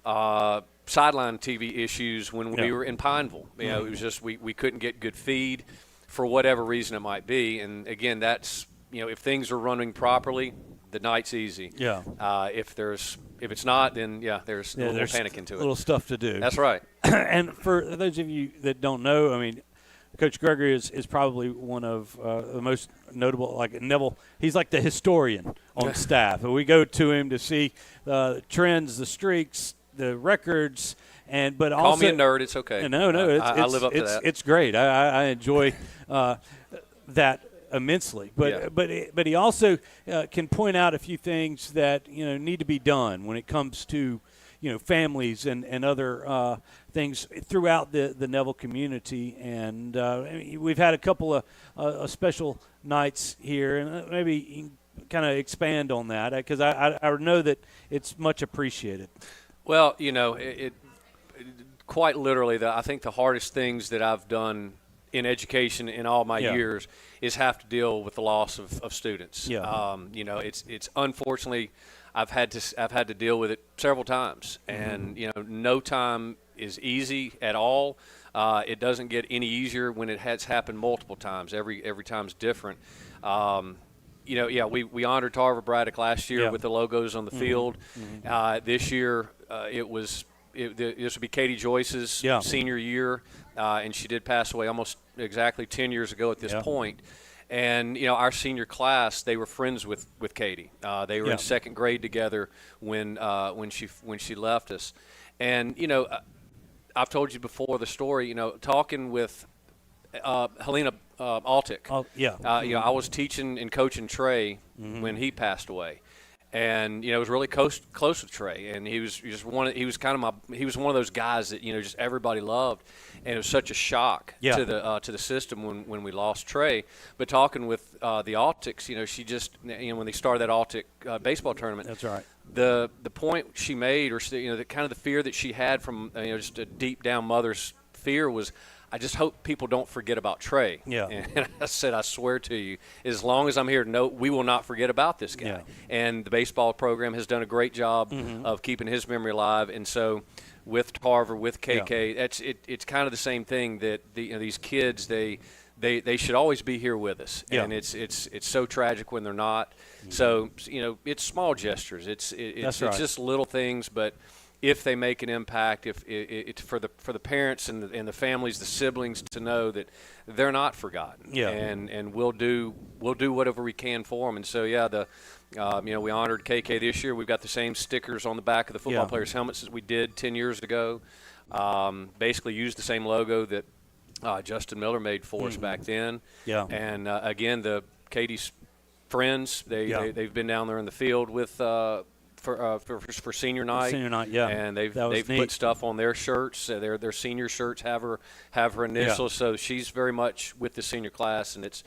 sideline TV issues when we were in Pineville. It was just we couldn't get good feed for whatever reason it might be. And again, that's if things are running properly, the night's easy. If it's not, then there's a little panic into it. Little stuff to do. That's right. And for those of you that don't know, I mean, Coach Gregory is probably one of the most notable. Like Neville, he's like the historian on staff. And we go to him to see the trends, the streaks, the records, but call also me a nerd. It's okay. No, I live up to that. It's great. I enjoy that immensely, but he also can point out a few things that need to be done when it comes to families and other things throughout the Neville community. And we've had a couple of special nights here, and maybe you can kind of expand on that because I know that it's much appreciated. Well, it quite literally, I think the hardest things that I've done in education in all my years is have to deal with the loss of students. It's unfortunately I've had to deal with it several times, and no time is easy at all. It doesn't get any easier when it has happened multiple times. Every time's different. we honored Tarver Braddock last year with the logos on the field. This year, this would be Katie Joyce's senior year, and she did pass away almost exactly 10 years ago at this point. And our senior class, they were friends with Katie. They were in second grade together when she left us. And I've told you before the story. Talking with Helena Altick. I was teaching and coaching Trey when he passed away. And I was really close with Trey, and he was one of those guys that just everybody loved, and it was such a shock to the system when we lost Trey. But talking with the Alticks, she just when they started that Altick baseball tournament, that's right. The point she made, or the kind of the fear that she had from just a deep down mother's fear was, I just hope people don't forget about Trey. And I said, I swear to you, as long as I'm here, we will not forget about this guy. And the baseball program has done a great job of keeping his memory alive. And so with Tarver, with KK, it's kind of the same thing that these kids, they should always be here with us. And it's so tragic when they're not. So, it's small gestures. It's just little things, but if they make an impact, if for the parents and the families, the siblings, to know that they're not forgotten, and we'll do whatever we can for them. And so we honored KK this year. We've got the same stickers on the back of the football players' helmets as we did 10 years ago. Basically used the same logo that Justin Miller made for us back then. And again, the Katie's friends, they've been down there in the field with. For senior night. And they've put stuff on their shirts. Their senior shirts have her initials. So she's very much with the senior class, and it's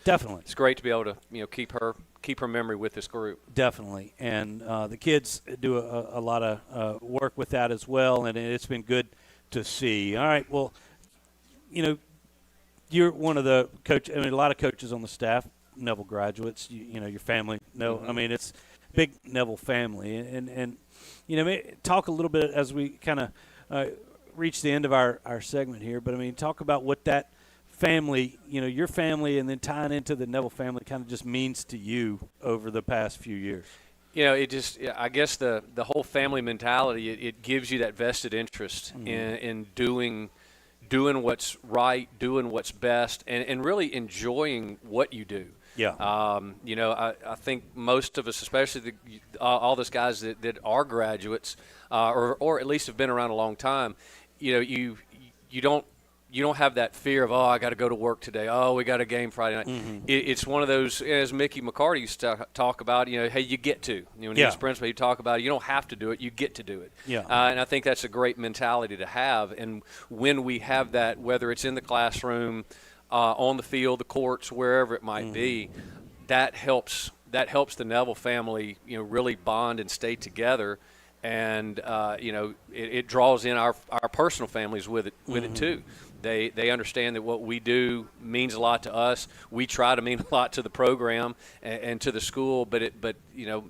great to be able to keep her memory with this group. Definitely, and the kids do a lot of work with that as well, and it's been good to see. All right, well, you're one of the coaches. I mean, a lot of coaches on the staff, Neville graduates. Your family. I mean, it's big Neville family, and talk a little bit as we kind of reach the end of our segment here. But I mean, talk about what that family, your family, and then tying into the Neville family, kind of just means to you over the past few years. It just, I guess the whole family mentality, it gives you that vested interest in doing what's right, doing what's best, and really enjoying what you do. I think most of us, especially all those guys that are graduates, or at least have been around a long time, you don't have that fear of, I got to go to work today. We got a game Friday night. It's one of those, as Mickey McCarty used to talk about, hey, you get to. When he was principal, he'd talk about it. You don't have to do it. You get to do it. And I think that's a great mentality to have. And when we have that, whether it's in the classroom, on the field, the courts, wherever it might be, that helps the Neville family, really bond and stay together, and it draws in our personal families with it too. They understand that what we do means a lot to us. We try to mean a lot to the program and to the school, but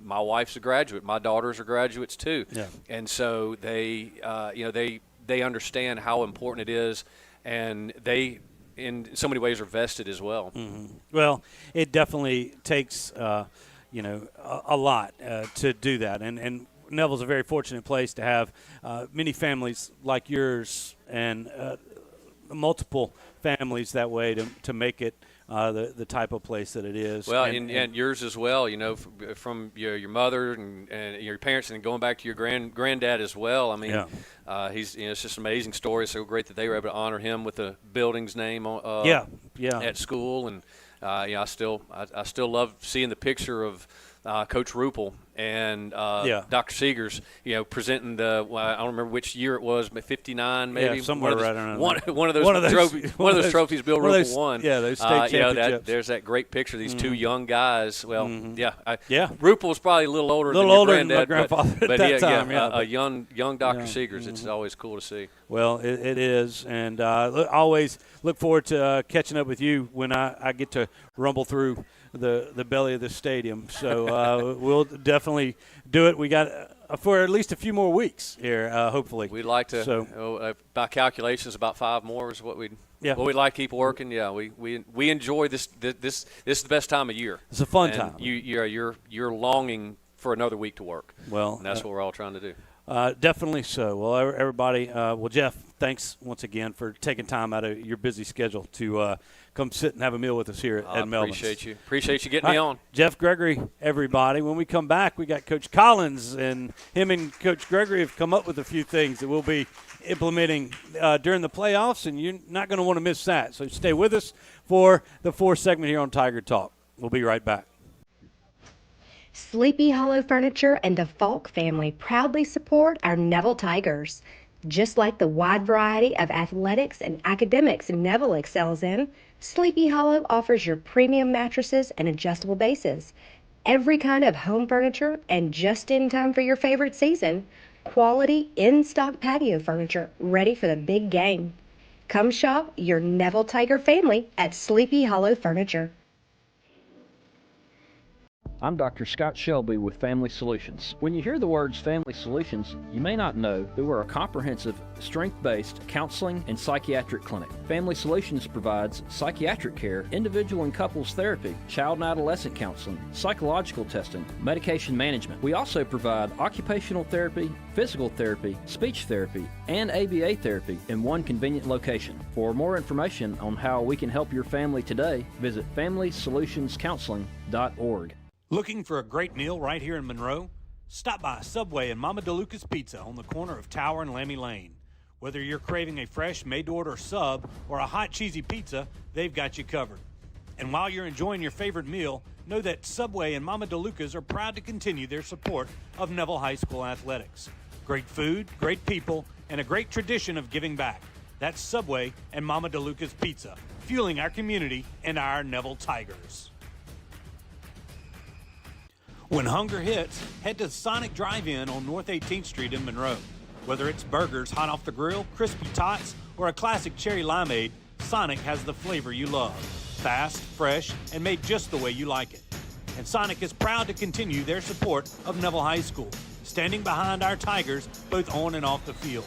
my wife's a graduate, my daughters are graduates too, and so they understand how important it is, and they, in so many ways, are vested as well. Well, it definitely takes a lot to do that, and Neville's a very fortunate place to have many families like yours, and multiple families that way to make it the type of place that it is. Well, and yours as well, from your mother and your parents, and going back to your granddad as well. I mean, he's it's just an amazing story. It's so great that they were able to honor him with the building's name at school, and I still love seeing the picture of Coach Ruppel and Dr. Seegers, presenting the, I don't remember which year it was, but 59 maybe. Somewhere right around one of those trophies Bill Ruppel won. Yeah, those state championships. There's that great picture of these two young guys. Well, Ruppel was probably a little older than my grandfather but at that time. A young Dr. Seegers. It's always cool to see. Well, it is, and always look forward to catching up with you when I get to rumble through the belly of the stadium. So we'll definitely do it. We got for at least a few more weeks here, hopefully. We'd like to. So, by calculations, about 5 more is what we'd. Yeah. Well, we like to keep working. Yeah, we enjoy this. This is the best time of year. It's a fun and time. You're longing for another week to work. Well, and that's what we're all trying to do. Definitely so. Well, everybody. Well, Jeff, thanks once again for taking time out of your busy schedule to come sit and have a meal with us here at Melvin's. Appreciate you getting me on. Jeff Gregory, everybody. When we come back, we got Coach Collins, and him and Coach Gregory have come up with a few things that we'll be implementing during the playoffs, and you're not going to want to miss that. So stay with us for the 4th segment here on Tiger Talk. We'll be right back. Sleepy Hollow Furniture and the Falk family proudly support our Neville Tigers. Just like the wide variety of athletics and academics Neville excels in, Sleepy Hollow offers your premium mattresses and adjustable bases, every kind of home furniture, and just in time for your favorite season, quality in-stock patio furniture ready for the big game. Come shop your Neville Tiger family at Sleepy Hollow Furniture. I'm Dr. Scott Shelby with Family Solutions. When you hear the words Family Solutions, you may not know that we're a comprehensive, strength-based counseling and psychiatric clinic. Family Solutions provides psychiatric care, individual and couples therapy, child and adolescent counseling, psychological testing, medication management. We also provide occupational therapy, physical therapy, speech therapy, and ABA therapy in one convenient location. For more information on how we can help your family today, visit FamilySolutionsCounseling.org. Looking for a great meal right here in Monroe? Stop by Subway and Mama DeLuca's Pizza on the corner of Tower and Lammy Lane. Whether you're craving a fresh, made-to-order sub or a hot, cheesy pizza, they've got you covered. And while you're enjoying your favorite meal, know that Subway and Mama DeLuca's are proud to continue their support of Neville High School athletics. Great food, great people, and a great tradition of giving back. That's Subway and Mama DeLuca's Pizza, fueling our community and our Neville Tigers. When hunger hits, head to Sonic Drive-In on North 18th Street in Monroe. Whether it's burgers hot off the grill, crispy tots, or a classic cherry limeade, Sonic has the flavor you love. Fast, fresh, and made just the way you like it. And Sonic is proud to continue their support of Neville High School, standing behind our Tigers both on and off the field.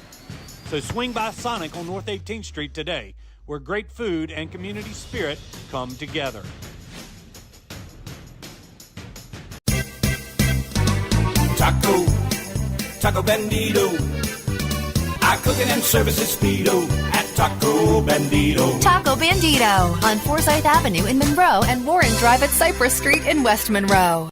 So swing by Sonic on North 18th Street today, where great food and community spirit come together. Taco Bandito. I cook it and service at Speedo at Taco Bandito. Taco Bandito on Forsyth Avenue in Monroe and Warren Drive at Cypress Street in West Monroe.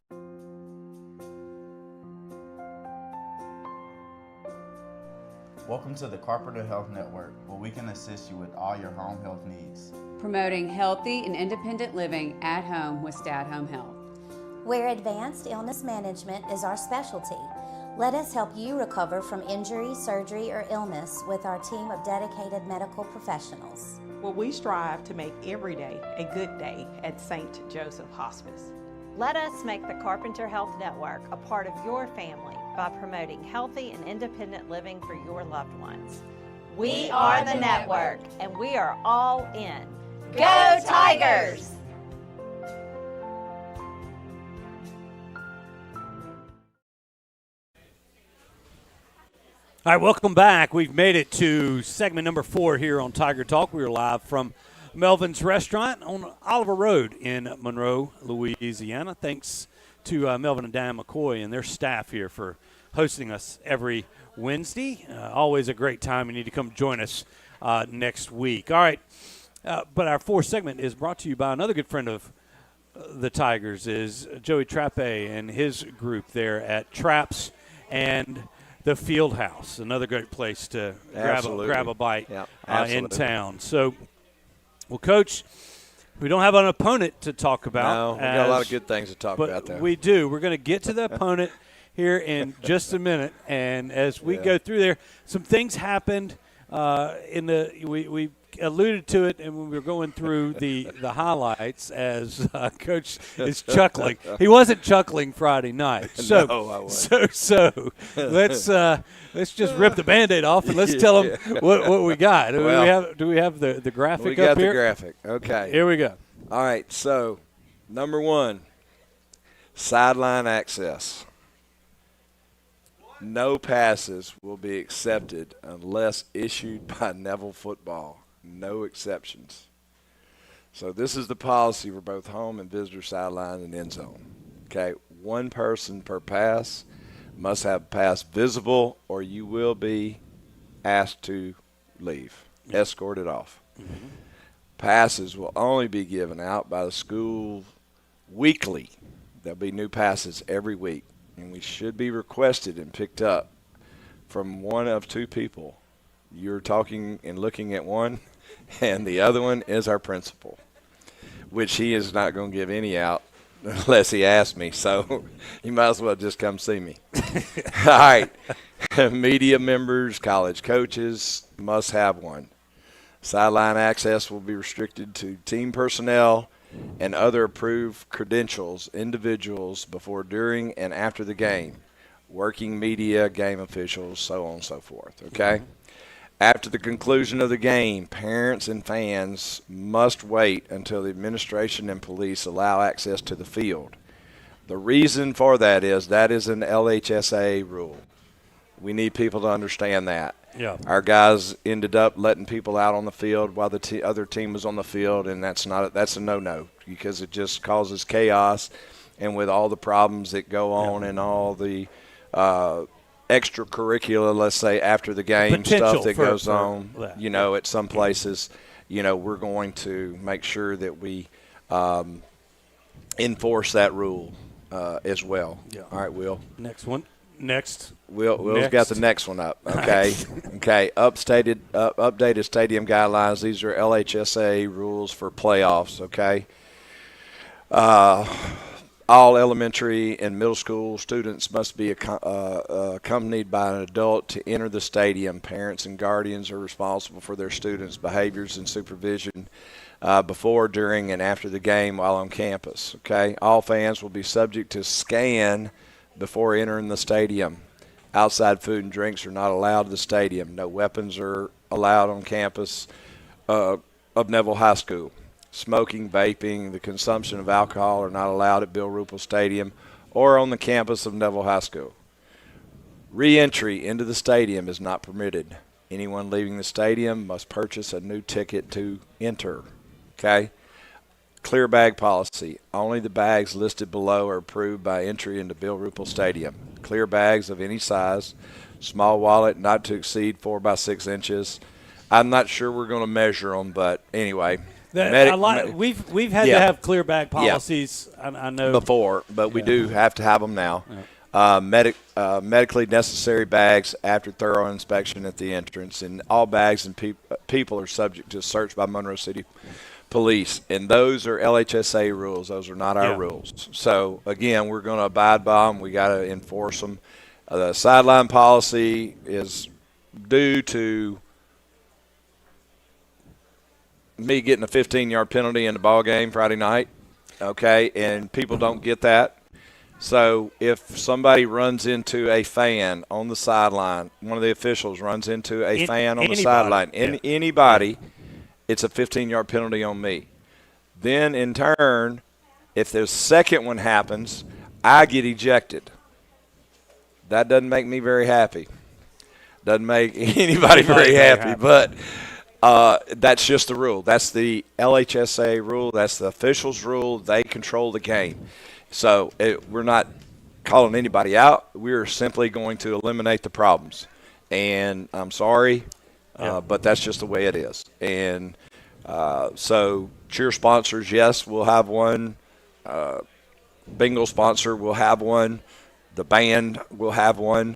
Welcome to the Carpenter Health Network, where we can assist you with all your home health needs. Promoting healthy and independent living at home with Stay Home Health. Where advanced illness management is our specialty. Let us help you recover from injury, surgery, or illness with our team of dedicated medical professionals. Well, we strive to make every day a good day at St. Joseph Hospice. Let us make the Carpenter Health Network a part of your family by promoting healthy and independent living for your loved ones. We are the network, and we are all in. Go Tigers! All right, welcome back. We've made it to segment number 4 here on Tiger Talk. We are live from Melvin's Restaurant on Oliver Road in Monroe, Louisiana. Thanks to Melvin and Diane McCoy and their staff here for hosting us every Wednesday. Always a great time. You need to come join us next week. All right, but our 4th segment is brought to you by another good friend of the Tigers, is Joey Trappe and his group there at Traps and the Field House, another great place to grab a bite in town. So, well, Coach, we don't have an opponent to talk about. No, we got a lot of good things to talk about there. We do. We're going to get to the opponent here in just a minute, and as we go through there, some things happened. We alluded to it, and when we were going through the highlights, as Coach is chuckling. He wasn't chuckling Friday night. So, no, I wasn't. So let's just rip the Band-Aid off and let's tell them what we got. Do we have the graphic up here? We got the graphic. Okay. Here we go. All right. So, number 1, sideline access. No passes will be accepted unless issued by Neville football. No exceptions. So this is the policy for both home and visitor sideline and end zone. Okay, one person per pass must have pass visible, or you will be asked to leave, escorted off. Mm-hmm. Passes will only be given out by the school weekly. There'll be new passes every week, and we should be requested and picked up from one of two people. You're talking and looking at one, and the other one is our principal, which he is not going to give any out unless he asks me. So you might as well just come see me. All right. Media members, college coaches must have one. Sideline access will be restricted to team personnel and other approved credentials, individuals before, during, and after the game, working media, game officials, so on and so forth, okay? Mm-hmm. After the conclusion of the game, parents and fans must wait until the administration and police allow access to the field. The reason for that is an LHSA rule. We need people to understand that. Yeah. Our guys ended up letting people out on the field while the other team was on the field, and that's a no-no because it just causes chaos. And with all the problems that go on and all the extracurricular, let's say, after the game stuff that goes on, at some places, we're going to make sure that we enforce that rule as well. Yeah. All right, Will. Next one. Next. Will's got the next one up. Okay. Okay. Updated stadium guidelines. These are LHSA rules for playoffs. Okay. All elementary and middle school students must be accompanied by an adult to enter the stadium. Parents and guardians are responsible for their students' behaviors and supervision before, during, and after the game while on campus. Okay. All fans will be subject to scan before entering the stadium. Outside food and drinks are not allowed at the stadium. No weapons are allowed on campus of Neville High School. Smoking, vaping, the consumption of alcohol are not allowed at Bill Ruppel Stadium or on the campus of Neville High School. Re-entry into the stadium is not permitted. Anyone leaving the stadium must purchase a new ticket to enter. Okay? Clear bag policy. Only the bags listed below are approved by entry into Bill Ruppel Stadium. Clear bags of any size. Small wallet not to exceed 4 by 6 inches. I'm not sure we're going to measure them, but anyway. We've had to have clear bag policies. Yeah. I know before, but we do have to have them now. Yeah. Medically necessary bags after thorough inspection at the entrance, and all bags and people are subject to search by Monroe City Police, and those are LHSA rules. Those are not our rules. So again, we're going to abide by them. We got to enforce them. The sideline policy is due to me getting a 15-yard penalty in the ball game Friday night, okay, and people don't get that. So if somebody runs into a fan on the sideline, one of the officials runs into a fan on the sideline, anybody, it's a 15-yard penalty on me. Then, in turn, if the second one happens, I get ejected. That doesn't make me very happy. Doesn't make anybody very happy, but that's just the rule. That's the LHSA rule. That's the officials' rule. They control the game. So we're not calling anybody out. We're simply going to eliminate the problems. And I'm sorry, but that's just the way it is. And so cheer sponsors, yes, we'll have one. Bingo sponsor will have one. The band will have one.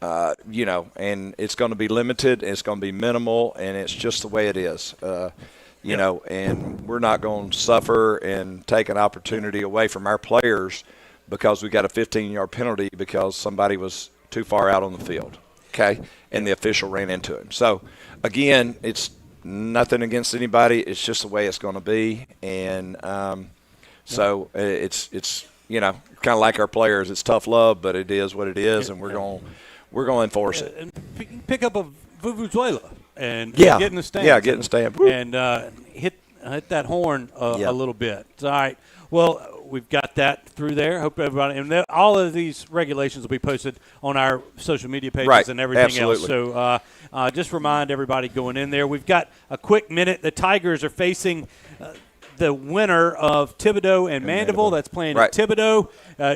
And it's going to be limited. It's going to be minimal, and it's just the way it is. And we're not going to suffer and take an opportunity away from our players because we got a 15-yard penalty because somebody was too far out on the field, okay, and the official ran into him. So, again, it's nothing against anybody. It's just the way it's going to be, and so it's kind of like our players. It's tough love, but it is what it is, and we're going to enforce it. And pick up a vuvuzela and get in the stand. Yeah, get in the stand. And hit that horn a little bit. All right. Well, we've got that through there. Hope everybody, and all of these regulations will be posted on our social media pages and everything else. So just remind everybody going in there. We've got a quick minute. The Tigers are facing the winner of Thibodaux and Mandeville. That's playing at Thibodaux.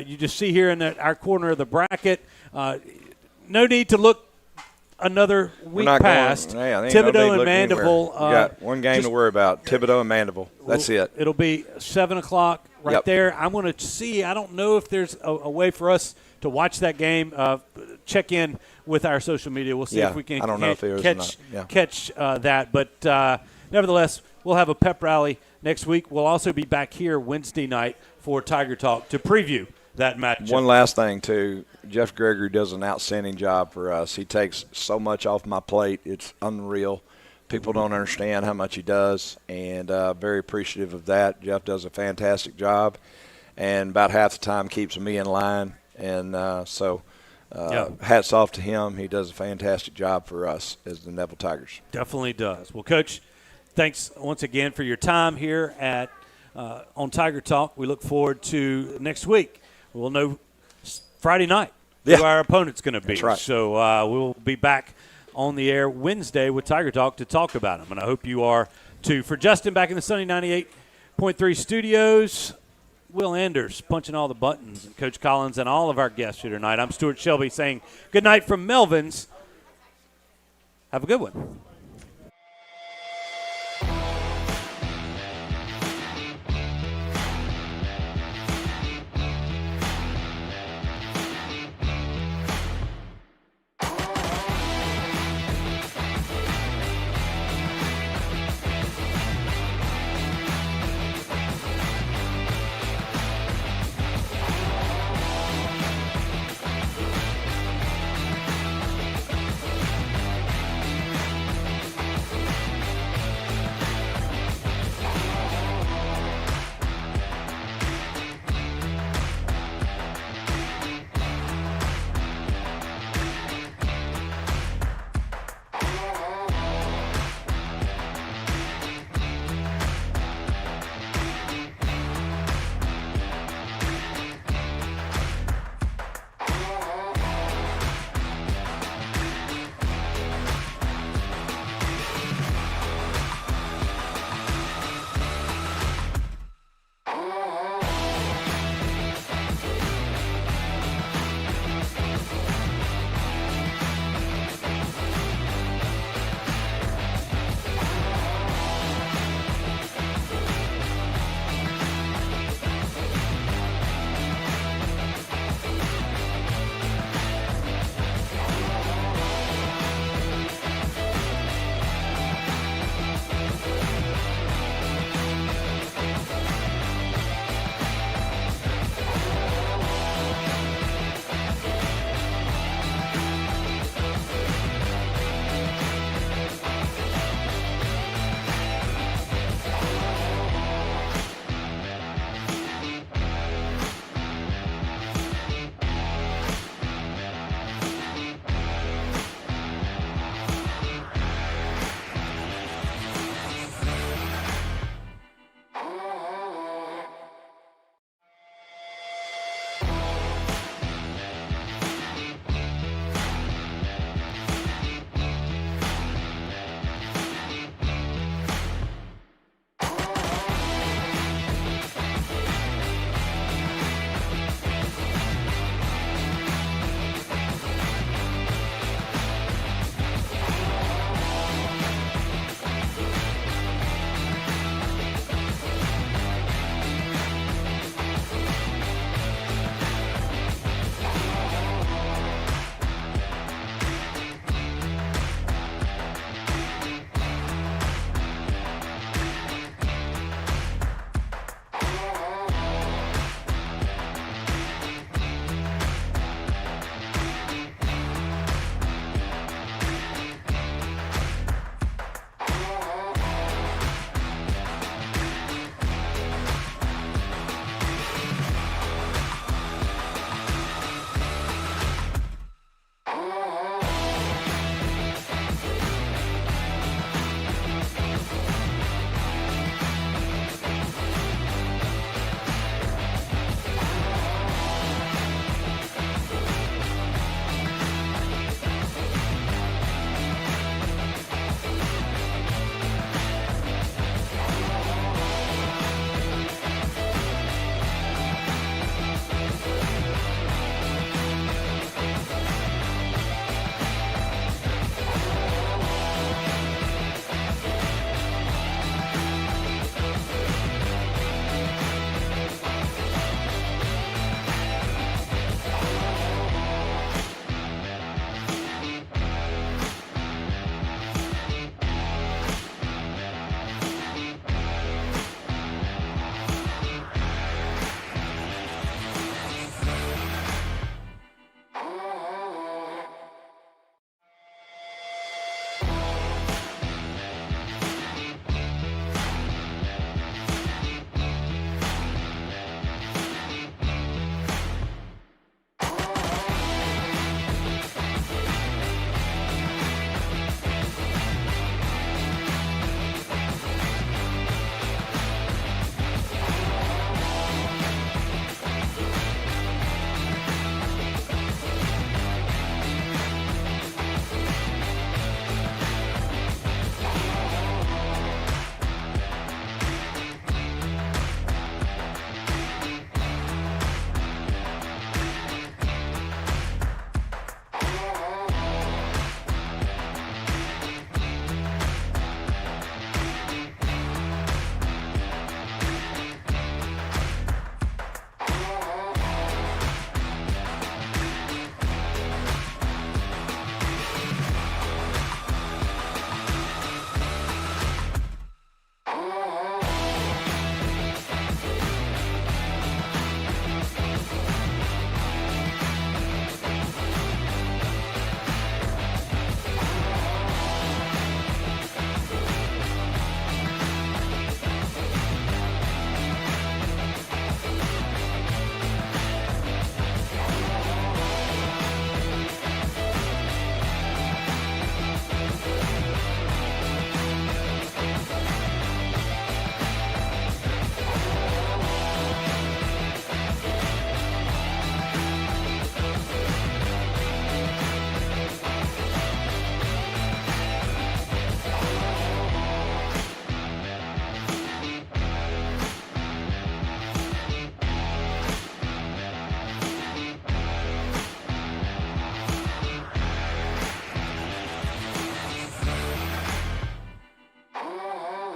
You just see here in our corner of the bracket. No need to look another week past. Thibodaux and Mandeville. You got one game to worry about, Thibodaux and Mandeville. That's it. It'll be 7 o'clock there. I'm going to see. I don't know if there's a way for us to watch that game. Check in with our social media. We'll see if we can catch that. But nevertheless, we'll have a pep rally next week. We'll also be back here Wednesday night for Tiger Talk to preview that match. One last thing, too. Jeff Gregory does an outstanding job for us. He takes so much off my plate. It's unreal. People don't understand how much he does, and very appreciative of that. Jeff does a fantastic job, and about half the time keeps me in line. And hats off to him. He does a fantastic job for us as the Neville Tigers. Definitely does. Well, Coach, thanks once again for your time here on Tiger Talk. We look forward to next week. We'll know Friday night who our opponent's going to be. That's right. So we'll be back on the air Wednesday with Tiger Talk to talk about them, and I hope you are too. For Justin back in the Sunny 98.3 studios, Will Anders punching all the buttons, and Coach Collins and all of our guests here tonight. I'm Stewart Shelby saying good night from Melvin's. Have a good one.